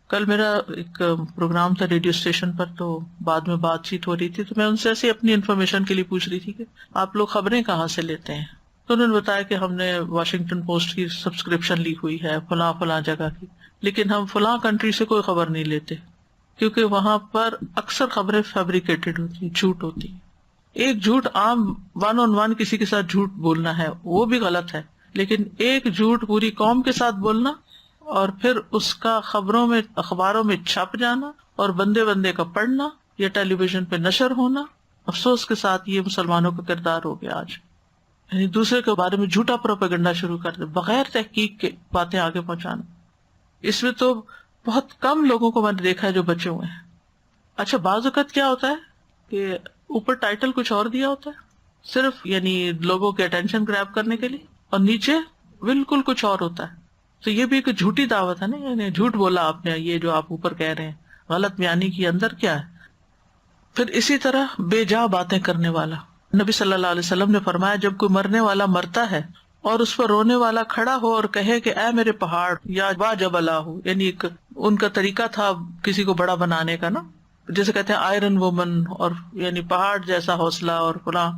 کل میرا ایک پروگرام تھا ریڈیو اسٹیشن پر، تو بعد میں بات چیت ہو رہی تھی، تو میں ان سے ایسے اپنی انفارمیشن کے لیے پوچھ رہی تھی کہ آپ لوگ خبریں کہاں سے لیتے ہیں. تو انہوں نے بتایا کہ ہم نے واشنگٹن پوسٹ کی سبسکرپشن لی ہوئی ہے، فلاں جگہ کی، لیکن ہم فلاں کنٹری سے کوئی خبر نہیں لیتے کیونکہ وہاں پر اکثر خبریں فیبریکیٹڈ ہوتی، جھوٹ ہوتی. ایک جھوٹ عام 1 on 1 کسی کے ساتھ جھوٹ بولنا ہے وہ بھی غلط ہے، لیکن ایک جھوٹ پوری قوم کے ساتھ بولنا اور پھر اس کا خبروں میں اخباروں میں چھپ جانا اور بندے بندے کا پڑھنا یا ٹیلی ویژن پہ نشر ہونا، افسوس کے ساتھ یہ مسلمانوں کا کردار ہو گیا آج. یعنی دوسرے کے بارے میں جھوٹا پروپیگنڈا شروع کر دے بغیر تحقیق کے باتیں آگے پہنچانا. اس میں تو بہت کم لوگوں کو میں نے دیکھا ہے جو بچے ہوئے ہیں. اچھا بعض اوقات کیا ہوتا ہے کہ اوپر ٹائٹل کچھ اور دیا ہوتا ہے صرف یعنی لوگوں کے اٹینشن گریب کرنے کے لیے، اور نیچے بالکل کچھ اور ہوتا ہے. تو یہ بھی ایک جھوٹی دعوت ہے نا، یعنی جھوٹ بولا آپ نے، یہ جو آپ اوپر کہہ رہے ہیں غلط بیانی کی اندر کیا ہے. پھر اسی طرح بے جا باتیں کرنے والا. نبی صلی اللہ علیہ وسلم نے فرمایا جب کوئی مرنے والا مرتا ہے اور اس پر رونے والا کھڑا ہو اور کہے کہ اے میرے پہاڑ یا وا جبل ہو، یعنی ایک ان کا طریقہ تھا کسی کو بڑا بنانے کا نا، جیسے کہتے ہیں آئرن وومن، اور یعنی پہاڑ جیسا حوصلہ اور فلاں،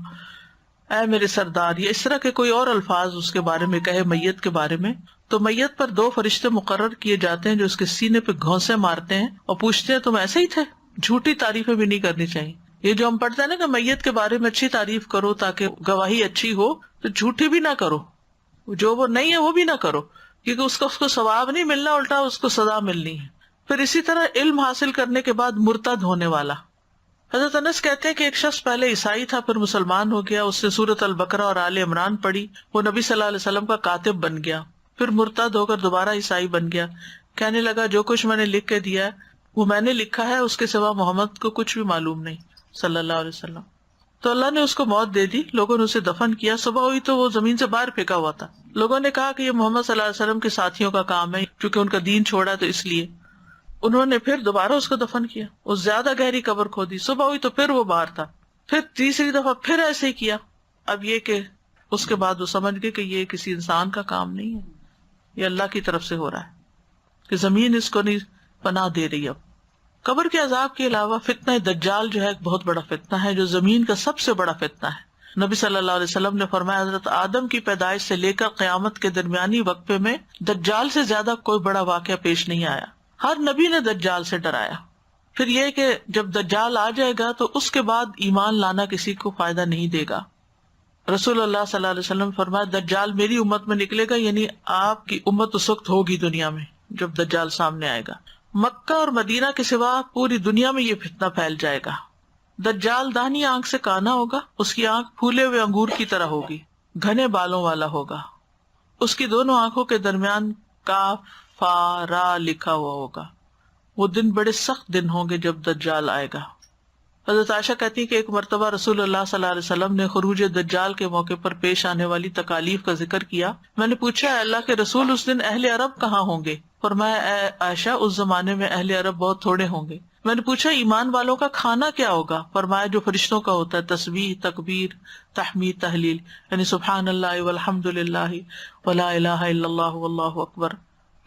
اے میرے سردار، یا اس طرح کے کوئی اور الفاظ اس کے بارے میں کہے میت کے بارے میں، تو میت پر 2 فرشتے مقرر کیے جاتے ہیں جو اس کے سینے پہ گھونسے مارتے ہیں اور پوچھتے ہیں تم ایسے ہی تھے. جھوٹی تعریفیں بھی نہیں کرنی چاہیے. یہ جو ہم پڑھتے ہیں نا کہ میت کے بارے میں اچھی تعریف کرو تاکہ گواہی اچھی ہو، تو جھوٹی بھی نہ کرو، جو وہ نہیں ہے وہ بھی نہ کرو، کیونکہ اس کو ثواب نہیں ملنا، الٹا اس کو سزا ملنی ہے. پھر اسی طرح علم حاصل کرنے کے بعد مرتد ہونے والا. حضرت انس کہتے ہیں کہ ایک شخص پہلے عیسائی تھا پھر مسلمان ہو گیا، اس نے سورۃ البقرہ اور آل عمران پڑھی، وہ نبی صلی اللہ علیہ وسلم کا کاتب بن گیا، پھر مرتد ہو کر دوبارہ عیسائی بن گیا. کہنے لگا جو کچھ میں نے لکھ کے دیا وہ میں نے لکھا ہے، اس کے سوا محمد کو کچھ بھی معلوم نہیں صلی اللہ علیہ وسلم. تو اللہ نے اس کو موت دے دی. لوگوں نے اسے دفن کیا، صبح ہوئی تو وہ زمین سے باہر پھینکا ہوا تھا. لوگوں نے کہا کہ یہ محمد صلی اللہ علیہ وسلم کے ساتھیوں کا کام ہے، کیونکہ ان کا دین چھوڑا تو اس لیے. انہوں نے پھر دوبارہ اس کو دفن کیا، اس زیادہ گہری قبر کھودی، صبح ہوئی تو پھر وہ باہر تھا، پھر تیسری دفعہ پھر ایسے ہی کیا. اب یہ کہ اس کے بعد وہ سمجھ گئے کہ یہ کسی انسان کا کام نہیں ہے، یہ اللہ کی طرف سے ہو رہا ہے کہ زمین اس کو نہیں پناہ دے رہی. اب قبر کے عذاب کے علاوہ فتنہ دجال جو ہے ایک بہت بڑا فتنہ ہے، جو زمین کا سب سے بڑا فتنہ ہے. نبی صلی اللہ علیہ وسلم نے فرمایا حضرت آدم کی پیدائش سے لے کر قیامت کے درمیانی وقفے میں دجال سے زیادہ کوئی بڑا واقعہ پیش نہیں آیا. ہر نبی نے دجال سے ڈرایا. پھر یہ کہ جب دجال آ جائے گا تو اس کے بعد ایمان لانا کسی کو فائدہ نہیں دے گا. رسول اللہ صلی اللہ علیہ وسلم فرمایا دجال میری امت میں نکلے گا، یعنی آپ کی امت اس وقت ہوگی دنیا میں جب دجال سامنے آئے گا. مکہ اور مدینہ کے سوا پوری دنیا میں یہ فتنہ پھیل جائے گا. دجال داہنی آنکھ سے کانا ہوگا، اس کی آنکھ پھولے ہوئے انگور کی طرح ہوگی، گھنے بالوں والا ہوگا، اس کی دونوں آنکھوں کے درمیان کاف فا را لکھا ہوا ہوگا. وہ دن بڑے سخت دن ہوں گے جب دجال آئے گا. حضرت عائشہ کہتی ہے کہ ایک مرتبہ رسول اللہ صلی اللہ علیہ وسلم نے خروج دجال کے موقع پر پیش آنے والی تکالیف کا ذکر کیا. میں نے پوچھا اے اللہ کے رسول اس دن اہل عرب کہاں ہوں گے؟ فرمایا اے عائشہ اس زمانے میں اہل عرب بہت تھوڑے ہوں گے. میں نے پوچھا ایمان والوں کا کھانا کیا ہوگا؟ فرمایا جو فرشتوں کا ہوتا ہے، تسبیح، تکبیر، تحمید، تحلیل، یعنی سبحان اللہ والحمد للہ ولا الہ الا اللہ واللہ اکبر.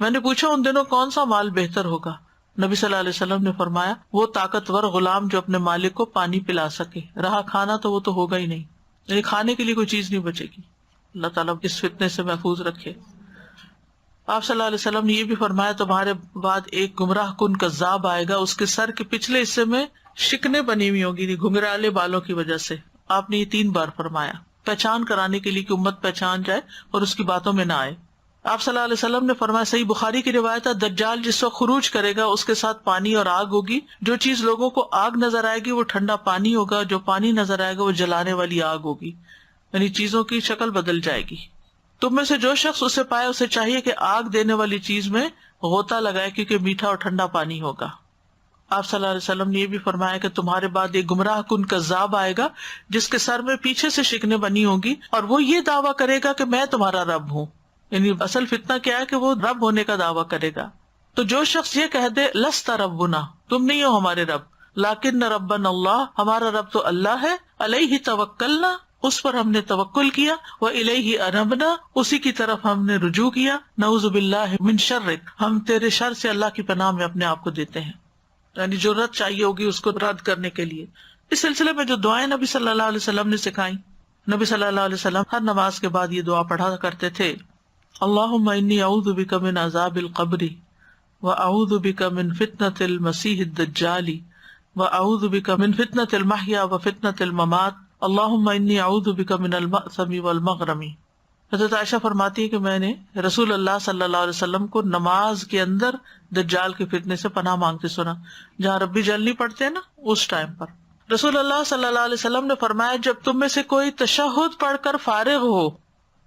میں نے پوچھا ان دنوں کون سا مال بہتر ہوگا؟ نبی صلی اللہ علیہ وسلم نے فرمایا وہ طاقتور غلام جو اپنے مالک کو پانی پلا سکے. رہا کھانا تو وہ تو ہوگا ہی نہیں، یعنی کھانے کے لیے کوئی چیز نہیں بچے گی. اللہ تعالیٰ اس فتنے سے محفوظ رکھے. آپ صلی اللہ علیہ وسلم نے یہ بھی فرمایا تمہارے بعد ایک گمراہ کن کذاب آئے گا، اس کے سر کے پچھلے حصے میں شکنیں بنی ہوئی ہوں گی گھنگرالے بالوں کی وجہ سے. آپ نے یہ 3 بار فرمایا پہچان کرانے کے لیے کہ امت پہچان جائے اور اس کی باتوں میں نہ آئے. آپ صلی اللہ علیہ وسلم نے فرمایا، صحیح بخاری کی روایت ہے، دجال جس وقت خروج کرے گا اس کے ساتھ پانی اور آگ ہوگی، جو چیز لوگوں کو آگ نظر آئے گی وہ ٹھنڈا پانی ہوگا، جو پانی نظر آئے گا وہ جلانے والی آگ ہوگی، یعنی چیزوں کی شکل بدل جائے گی۔ تم میں سے جو شخص اسے پائے اسے چاہیے کہ آگ دینے والی چیز میں غوطہ لگائے، کیونکہ میٹھا اور ٹھنڈا پانی ہوگا۔ آپ صلی اللہ علیہ وسلم نے یہ بھی فرمایا کہ تمہارے بعد ایک گمراہ کن کذاب آئے گا جس کے سر میں پیچھے سے شکنیں بنی ہوں گی، اور وہ یہ دعویٰ کرے گا کہ میں تمہارا رب ہوں، یعنی اصل فتنہ کیا ہے کہ وہ رب ہونے کا دعویٰ کرے گا۔ تو جو شخص یہ کہہ دے لست ربنا، تم نہیں ہو ہمارے رب، لیکن ربنا اللہ، ہمارا رب تو اللہ ہے، علیہ توکلنا، اس پر ہم نے توکل کیا، وإلیہ انبنا، اسی کی طرف ہم نے رجوع کیا، نعوذ باللہ من شرک، ہم تیرے شر سے اللہ کی پناہ میں اپنے آپ کو دیتے ہیں، یعنی جو رد چاہیے ہوگی اس کو رد کرنے کے لیے۔ اس سلسلے میں جو دعائیں نبی صلی اللہ علیہ وسلم نے سکھائیں، نبی صلی اللہ علیہ وسلم ہر نماز کے بعد یہ دعا پڑھا کرتے تھے، اللہم انی اعوذ بک من عذاب القبر واعوذ بک من فتنۃ المسیح الدجال واعوذ بک من فتنۃ المحیا وفتنۃ الممات اللہم انی اعوذ بک من المأثم والمغرم۔ حضرت عائشہ فرماتی ہے کہ میں نے رسول اللہ صلی اللہ علیہ وسلم کو نماز کے اندر دجال کے فتنے سے پناہ مانگتے سنا، جہاں ربی جلنی پڑھتے ہیں نا اس ٹائم پر۔ رسول اللہ صلی اللہ علیہ وسلم نے فرمایا، جب تم میں سے کوئی تشہد پڑھ کر فارغ ہو،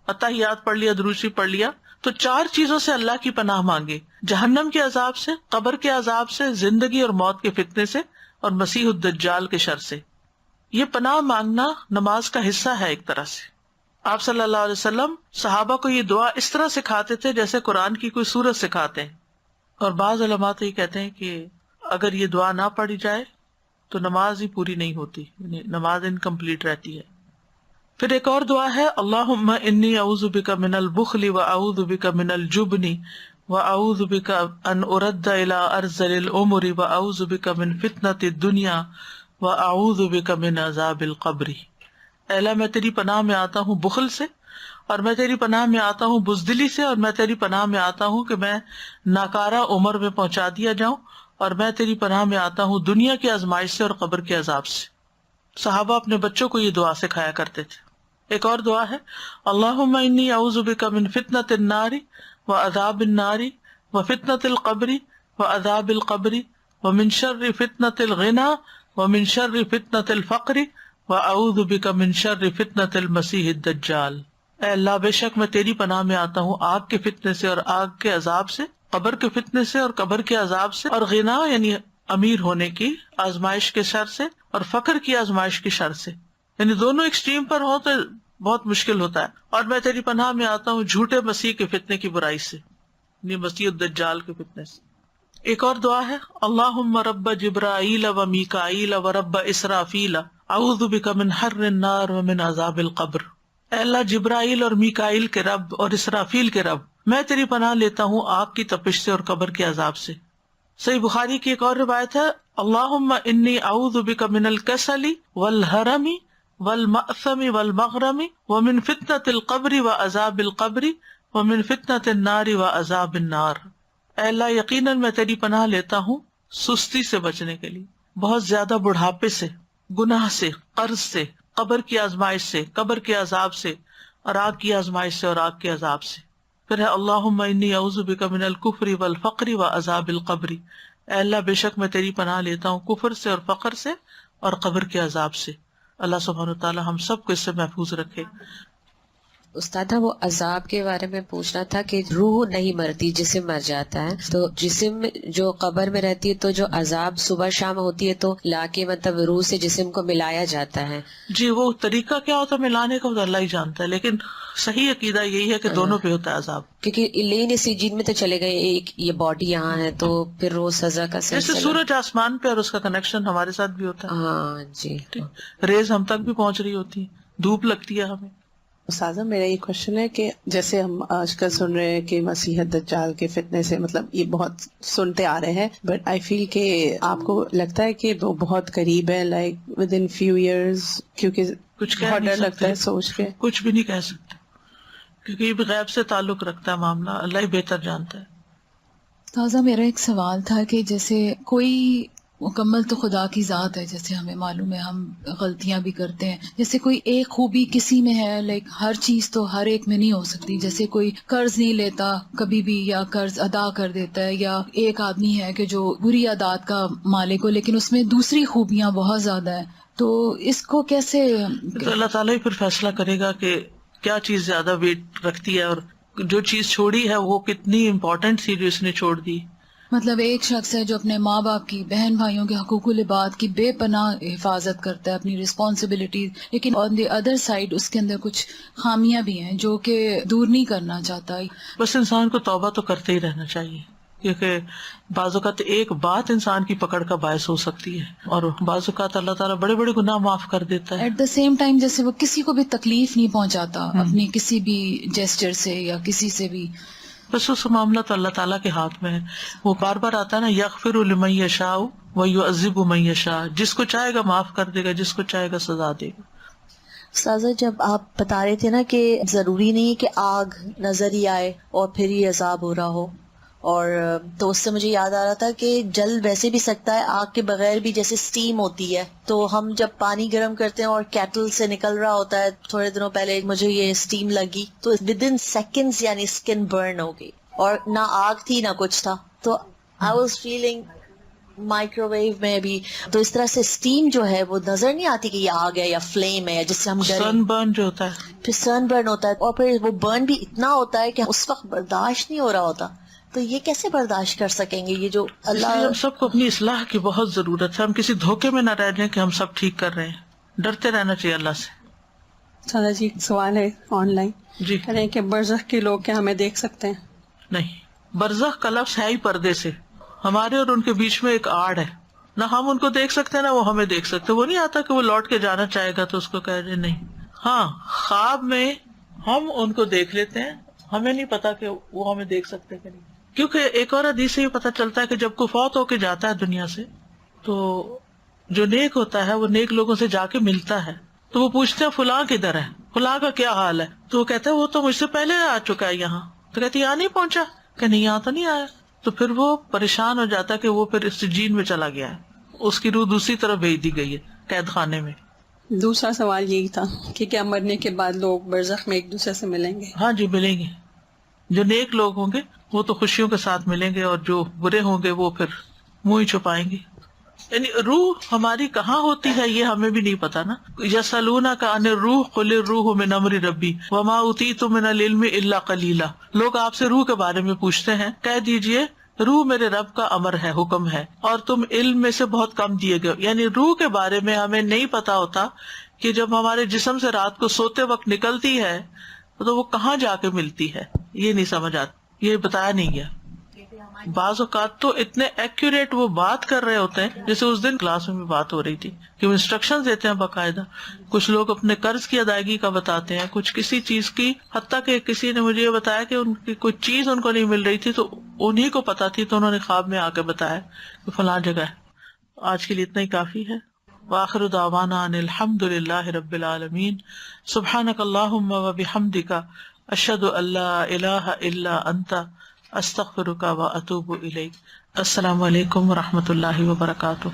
اتحیات پڑھ لیا، دروشی پڑھ لیا، تو 4 چیزوں سے اللہ کی پناہ مانگے، جہنم کے عذاب سے، قبر کے عذاب سے، زندگی اور موت کے فتنے سے، اور مسیح الدجال کے شر سے۔ یہ پناہ مانگنا نماز کا حصہ ہے ایک طرح سے۔ آپ صلی اللہ علیہ وسلم صحابہ کو یہ دعا اس طرح سکھاتے تھے جیسے قرآن کی کوئی سورت سکھاتے ہیں، اور بعض علماء تو یہ کہتے ہیں کہ اگر یہ دعا نہ پڑھی جائے تو نماز ہی پوری نہیں ہوتی، یعنی نماز انکمپلیٹ رہتی ہے۔ پھر ایک اور دعا ہے، اللہم انی اعوذ بک من البخل واعوذ بک من الجبن واعوذ بک ان ارد الی ارذل الامور واعوذ بک من فتنۃ الدنیا واعوذ بک من عذاب القبر۔ اے اللہ، میں تیری پناہ میں آتا ہوں بخل سے، اور میں تیری پناہ میں آتا ہوں بزدلی سے، اور میں تیری پناہ میں آتا ہوں کہ میں ناکارہ عمر میں پہنچا دیا جاؤں، اور میں تیری پناہ میں آتا ہوں دنیا کی آزمائش سے اور قبر کے عذاب سے۔ صحابہ اپنے بچوں کو یہ دعا سکھایا کرتے تھے۔ ایک اور دعا ہے، اللہم انی اعوذ بک من فتنۃ النار وعذاب النار وفتنۃ القبر وعذاب القبر ومن شر فتنۃ الغنی ومن شر فتنۃ الفقر واعوذ بک من شر فتنۃ المسیح الدجال۔ اے اللہ، بے شک میں تیری پناہ میں آتا ہوں آگ کے فتنے سے اور آگ کے عذاب سے، قبر کے فتنے سے اور قبر کے عذاب سے، اور غنا یعنی امیر ہونے کی آزمائش کے شر سے، اور فقر کی آزمائش کی شر سے، یعنی دونوں ایکسٹریم پر ہو تو بہت مشکل ہوتا ہے۔ اور میں تیری پناہ میں آتا ہوں جھوٹے مسیح کے فتنے کی برائی سے، یعنی مسیح الدجال کے فتنے سے۔ ایک اور دعا ہے، اللہم رب جبرائیل و میکائیل و رب اسرافیل اعوذ بک من حر النار ومن عذاب القبر۔ اے اللہ، جبرائیل اور میکائیل کے رب اور اسرافیل کے رب، میں تیری پناہ لیتا ہوں آگ کی تپش سے اور قبر کے عذاب سے۔ صحیح بخاری کی ایک اور روایت ہے، اللہم انی اعوذ بک من الکسل والحرم والمأثم والمغرم ومن فتنۃ القبر وعذاب القبر ومن فتنۃ النار وعذاب النار۔ اے اللہ، یقیناً میں تیری پناہ لیتا ہوں سستی سے بچنے کے لیے، بہت زیادہ بڑھاپے سے، گناہ سے، قرض سے، قبر کی آزمائش سے، قبر کے عذاب سے، اور آگ کی آزمائش سے اور آگ کے عذاب سے۔ پھر ہے، اللہم انی اعوذ بک من الکفر والفقر وعذاب القبر۔ اے اللہ، بے شک میں تیری پناہ لیتا ہوں کفر سے اور فقر سے اور قبر کے عذاب سے۔ اللہ سبحانہ وتعالی ہم سب کو اس سے محفوظ رکھے۔ استاد، وہ عذاب کے بارے میں پوچھنا تھا کہ روح نہیں مرتی، جسم مر جاتا ہے، تو جسم جو قبر میں رہتی ہے تو جو عذاب صبح شام ہوتی ہے تو لا کے مطلب روح سے جسم کو ملایا جاتا ہے۔ جی، وہ طریقہ کیا ہوتا ہے ملانے کا، وہ اللہ ہی جانتا ہے، لیکن صحیح عقیدہ یہی ہے کہ دونوں پہ ہوتا ہے عذاب، کیونکہ لین سجین میں تو چلے گئے، ایک یہ باڈی یہاں ہے تو پھر روز سزا کا جیسے سلسلہ۔ سورج آسمان پہ اور اس کا کنیکشن ہمارے ساتھ بھی ہوتا ہاں جی، ہے، ریز ہم تک بھی پہنچ رہی ہوتی ہے، دھوپ لگتی ہے ہمیں۔ استاذہ، میرا یہ کوشچن ہے کہ جیسے ہم آج کل سن رہے ہیں کہ مسیح دجال کے فتنے سے، مطلب یہ بہت سنتے آ رہے ہیں، بٹ آئی فیل کہ آپ کو لگتا ہے کہ وہ بہت قریب ہے، like with in few years, کیونکہ کچھ کہہ بہت نہیں ڈر لگتا ہے سکتے، سوچ کے۔ کچھ بھی نہیں کہہ سکتے، کیونکہ یہ بھی غیب سے تعلق رکھتا ہے معاملہ، اللہ ہی بہتر جانتا ہے۔ تازہ میرا ایک سوال تھا کہ جیسے کوئی مکمل تو خدا کی ذات ہے، جیسے ہمیں معلوم ہے ہم غلطیاں بھی کرتے ہیں. جیسے کوئی ایک خوبی کسی میں ہے، لائک ہر چیز تو ہر ایک میں نہیں ہو سکتی. جیسے کوئی قرض نہیں لیتا کبھی بھی یا قرض ادا کر دیتا ہے، یا ایک آدمی ہے کہ جو بری عادات کا مالک ہو لیکن اس میں دوسری خوبیاں بہت زیادہ ہیں. تو اس کو کیسے؟ تو اللہ تعالیٰ ہی پھر فیصلہ کرے گا کہ کیا چیز زیادہ ویٹ رکھتی ہے، اور جو چیز چھوڑی ہے وہ کتنی امپورٹنٹ تھی جو اس نے چھوڑ دی. مطلب ایک شخص ہے جو اپنے ماں باپ کی، بہن بھائیوں کے حقوق العباد کی بے پناہ حفاظت کرتا ہے، اپنی رسپانسبلٹیز، لیکن آن دی ادر سائڈ اس کے اندر کچھ خامیاں بھی ہیں جو کہ دور نہیں کرنا چاہتا. بس انسان کو توبہ تو کرتے ہی رہنا چاہیے، کیونکہ بعض اوقات ایک بات انسان کی پکڑ کا باعث ہو سکتی ہے، اور بعض اوقات اللہ تعالیٰ بڑے بڑے گناہ معاف کر دیتا ہے. ایٹ دا سیم ٹائم جیسے وہ کسی کو بھی تکلیف نہیں پہنچاتا اپنی کسی بھی جیسچر سے یا کسی سے بھی. بس اس معاملہ تو اللہ تعالیٰ کے ہاتھ میں ہے. وہ بار بار آتا ہے نا، یغفر لمن یشاء ویعذب من یشاء، جس کو چاہے گا معاف کر دے گا، جس کو چاہے گا سزا دے گا. استاذہ جب آپ بتا رہے تھے نا کہ ضروری نہیں کہ آگ نظر ہی آئے اور پھر ہی عذاب ہو رہا ہو، اور تو اس سے مجھے یاد آ رہا تھا کہ جل ویسے بھی سکتا ہے آگ کے بغیر بھی، جیسے اسٹیم ہوتی ہے. تو ہم جب پانی گرم کرتے ہیں اور کیٹل سے نکل رہا ہوتا ہے، تھوڑے دنوں پہلے مجھے یہ اسٹیم لگی تو ود ان سیکنڈز یعنی اسکن برن ہو گئی، اور نہ آگ تھی نہ کچھ تھا. تو آئی واز فیلنگ مائکرو ویو میں بھی تو اس طرح سے اسٹیم جو ہے وہ نظر نہیں آتی کہ یہ آگ ہے یا فلیم ہے، جس سے ہم سن برن جو ہوتا ہے، پھر سن برن ہوتا ہے، اور پھر وہ برن بھی اتنا ہوتا ہے کہ اس وقت برداشت نہیں ہو رہا ہوتا. تو یہ کیسے برداشت کر سکیں گے؟ یہ جو اللہ، ہم سب کو اپنی اصلاح کی بہت ضرورت ہے. ہم کسی دھوکے میں نہ رہ جائیں کہ ہم سب ٹھیک کر رہے ہیں. ڈرتے رہنا چاہیے اللہ سے. سادہ جی سوال ہے آن لائن، جی کہہ رہے ہیں کہ برزخ کے لوگ کیا ہمیں دیکھ سکتے ہیں؟ نہیں، برزخ کا لفظ ہے ہی پردے سے. ہمارے اور ان کے بیچ میں ایک آڑ ہے، نہ ہم ان کو دیکھ سکتے ہیں نہ وہ ہمیں دیکھ سکتے. وہ نہیں آتا کہ وہ لوٹ کے جانا چاہے گا تو اس کو کہہ دیں نہیں. ہاں، خواب میں ہم ان کو دیکھ لیتے ہیں، ہمیں نہیں پتا کہ وہ ہمیں دیکھ سکتے کہ نہیں. کیونکہ ایک اور حدیث سے یہ پتا چلتا ہے کہ جب کوئی فوت ہو کے جاتا ہے دنیا سے تو جو نیک ہوتا ہے وہ نیک لوگوں سے جا کے ملتا ہے. تو وہ پوچھتے ہیں فلاں کدھر ہے، فلاں کا کیا حال ہے؟ تو وہ کہتا ہے وہ تو مجھ سے پہلے آ چکا ہے یہاں. تو کہتی یہاں نہیں پہنچا، کہ نہیں یہاں تو نہیں آیا. تو پھر وہ پریشان ہو جاتا ہے کہ وہ پھر سجین میں چلا گیا ہے، اس کی روح دوسری طرف بھیج دی گئی ہے قید خانے میں. دوسرا سوال یہی تھا کہ کیا مرنے کے بعد لوگ برزخ میں ایک دوسرے سے ملیں گے؟ ہاں جی ملیں گے. جو نیک لوگ ہوں گے وہ تو خوشیوں کے ساتھ ملیں گے، اور جو برے ہوں گے وہ پھر منہ ہی چھپائیں گے. یعنی روح ہماری کہاں ہوتی ہے یہ ہمیں بھی نہیں پتا نا. یسألونک عن الروح قل الروح من امر ربی وما اوتیتم من العلم الا قلیلا. لوگ آپ سے روح کے بارے میں پوچھتے ہیں، کہہ دیجئے روح میرے رب کا امر ہے، حکم ہے، اور تم علم میں سے بہت کم دیے گئے. یعنی روح کے بارے میں ہمیں نہیں پتا ہوتا کہ جب ہمارے جسم سے رات کو سوتے وقت نکلتی ہے تو وہ کہاں جا کے ملتی ہے، یہ نہیں سمجھ آتی، یہ بتایا نہیں گیا. بعض اوقات تو اتنے ایکوریٹ وہ بات کر رہے ہوتے ہیں، جیسے اس دن کلاس میں بھی بات ہو رہی تھی کہ وہ انسٹرکشن دیتے ہیں باقاعدہ. کچھ لوگ اپنے قرض کی ادائیگی کا بتاتے ہیں، کچھ کسی چیز کی، حتیٰ کہ کسی نے مجھے یہ بتایا کہ ان کی کوئی چیز ان کو نہیں مل رہی تھی تو انہیں کو پتا تھی، تو انہوں نے خواب میں آ کے بتایا کہ فلاں جگہ ہے. آج کے لیے اتنا ہی کافی ہے. وآخر دعوانا ان الحمد للہ رب العالمین. سبحانک اللہم وبحمدک اشہد ان لا الہ الا انت استغفرک واتوب الیک. السلام علیکم ورحمۃ اللہ وبرکاتہ.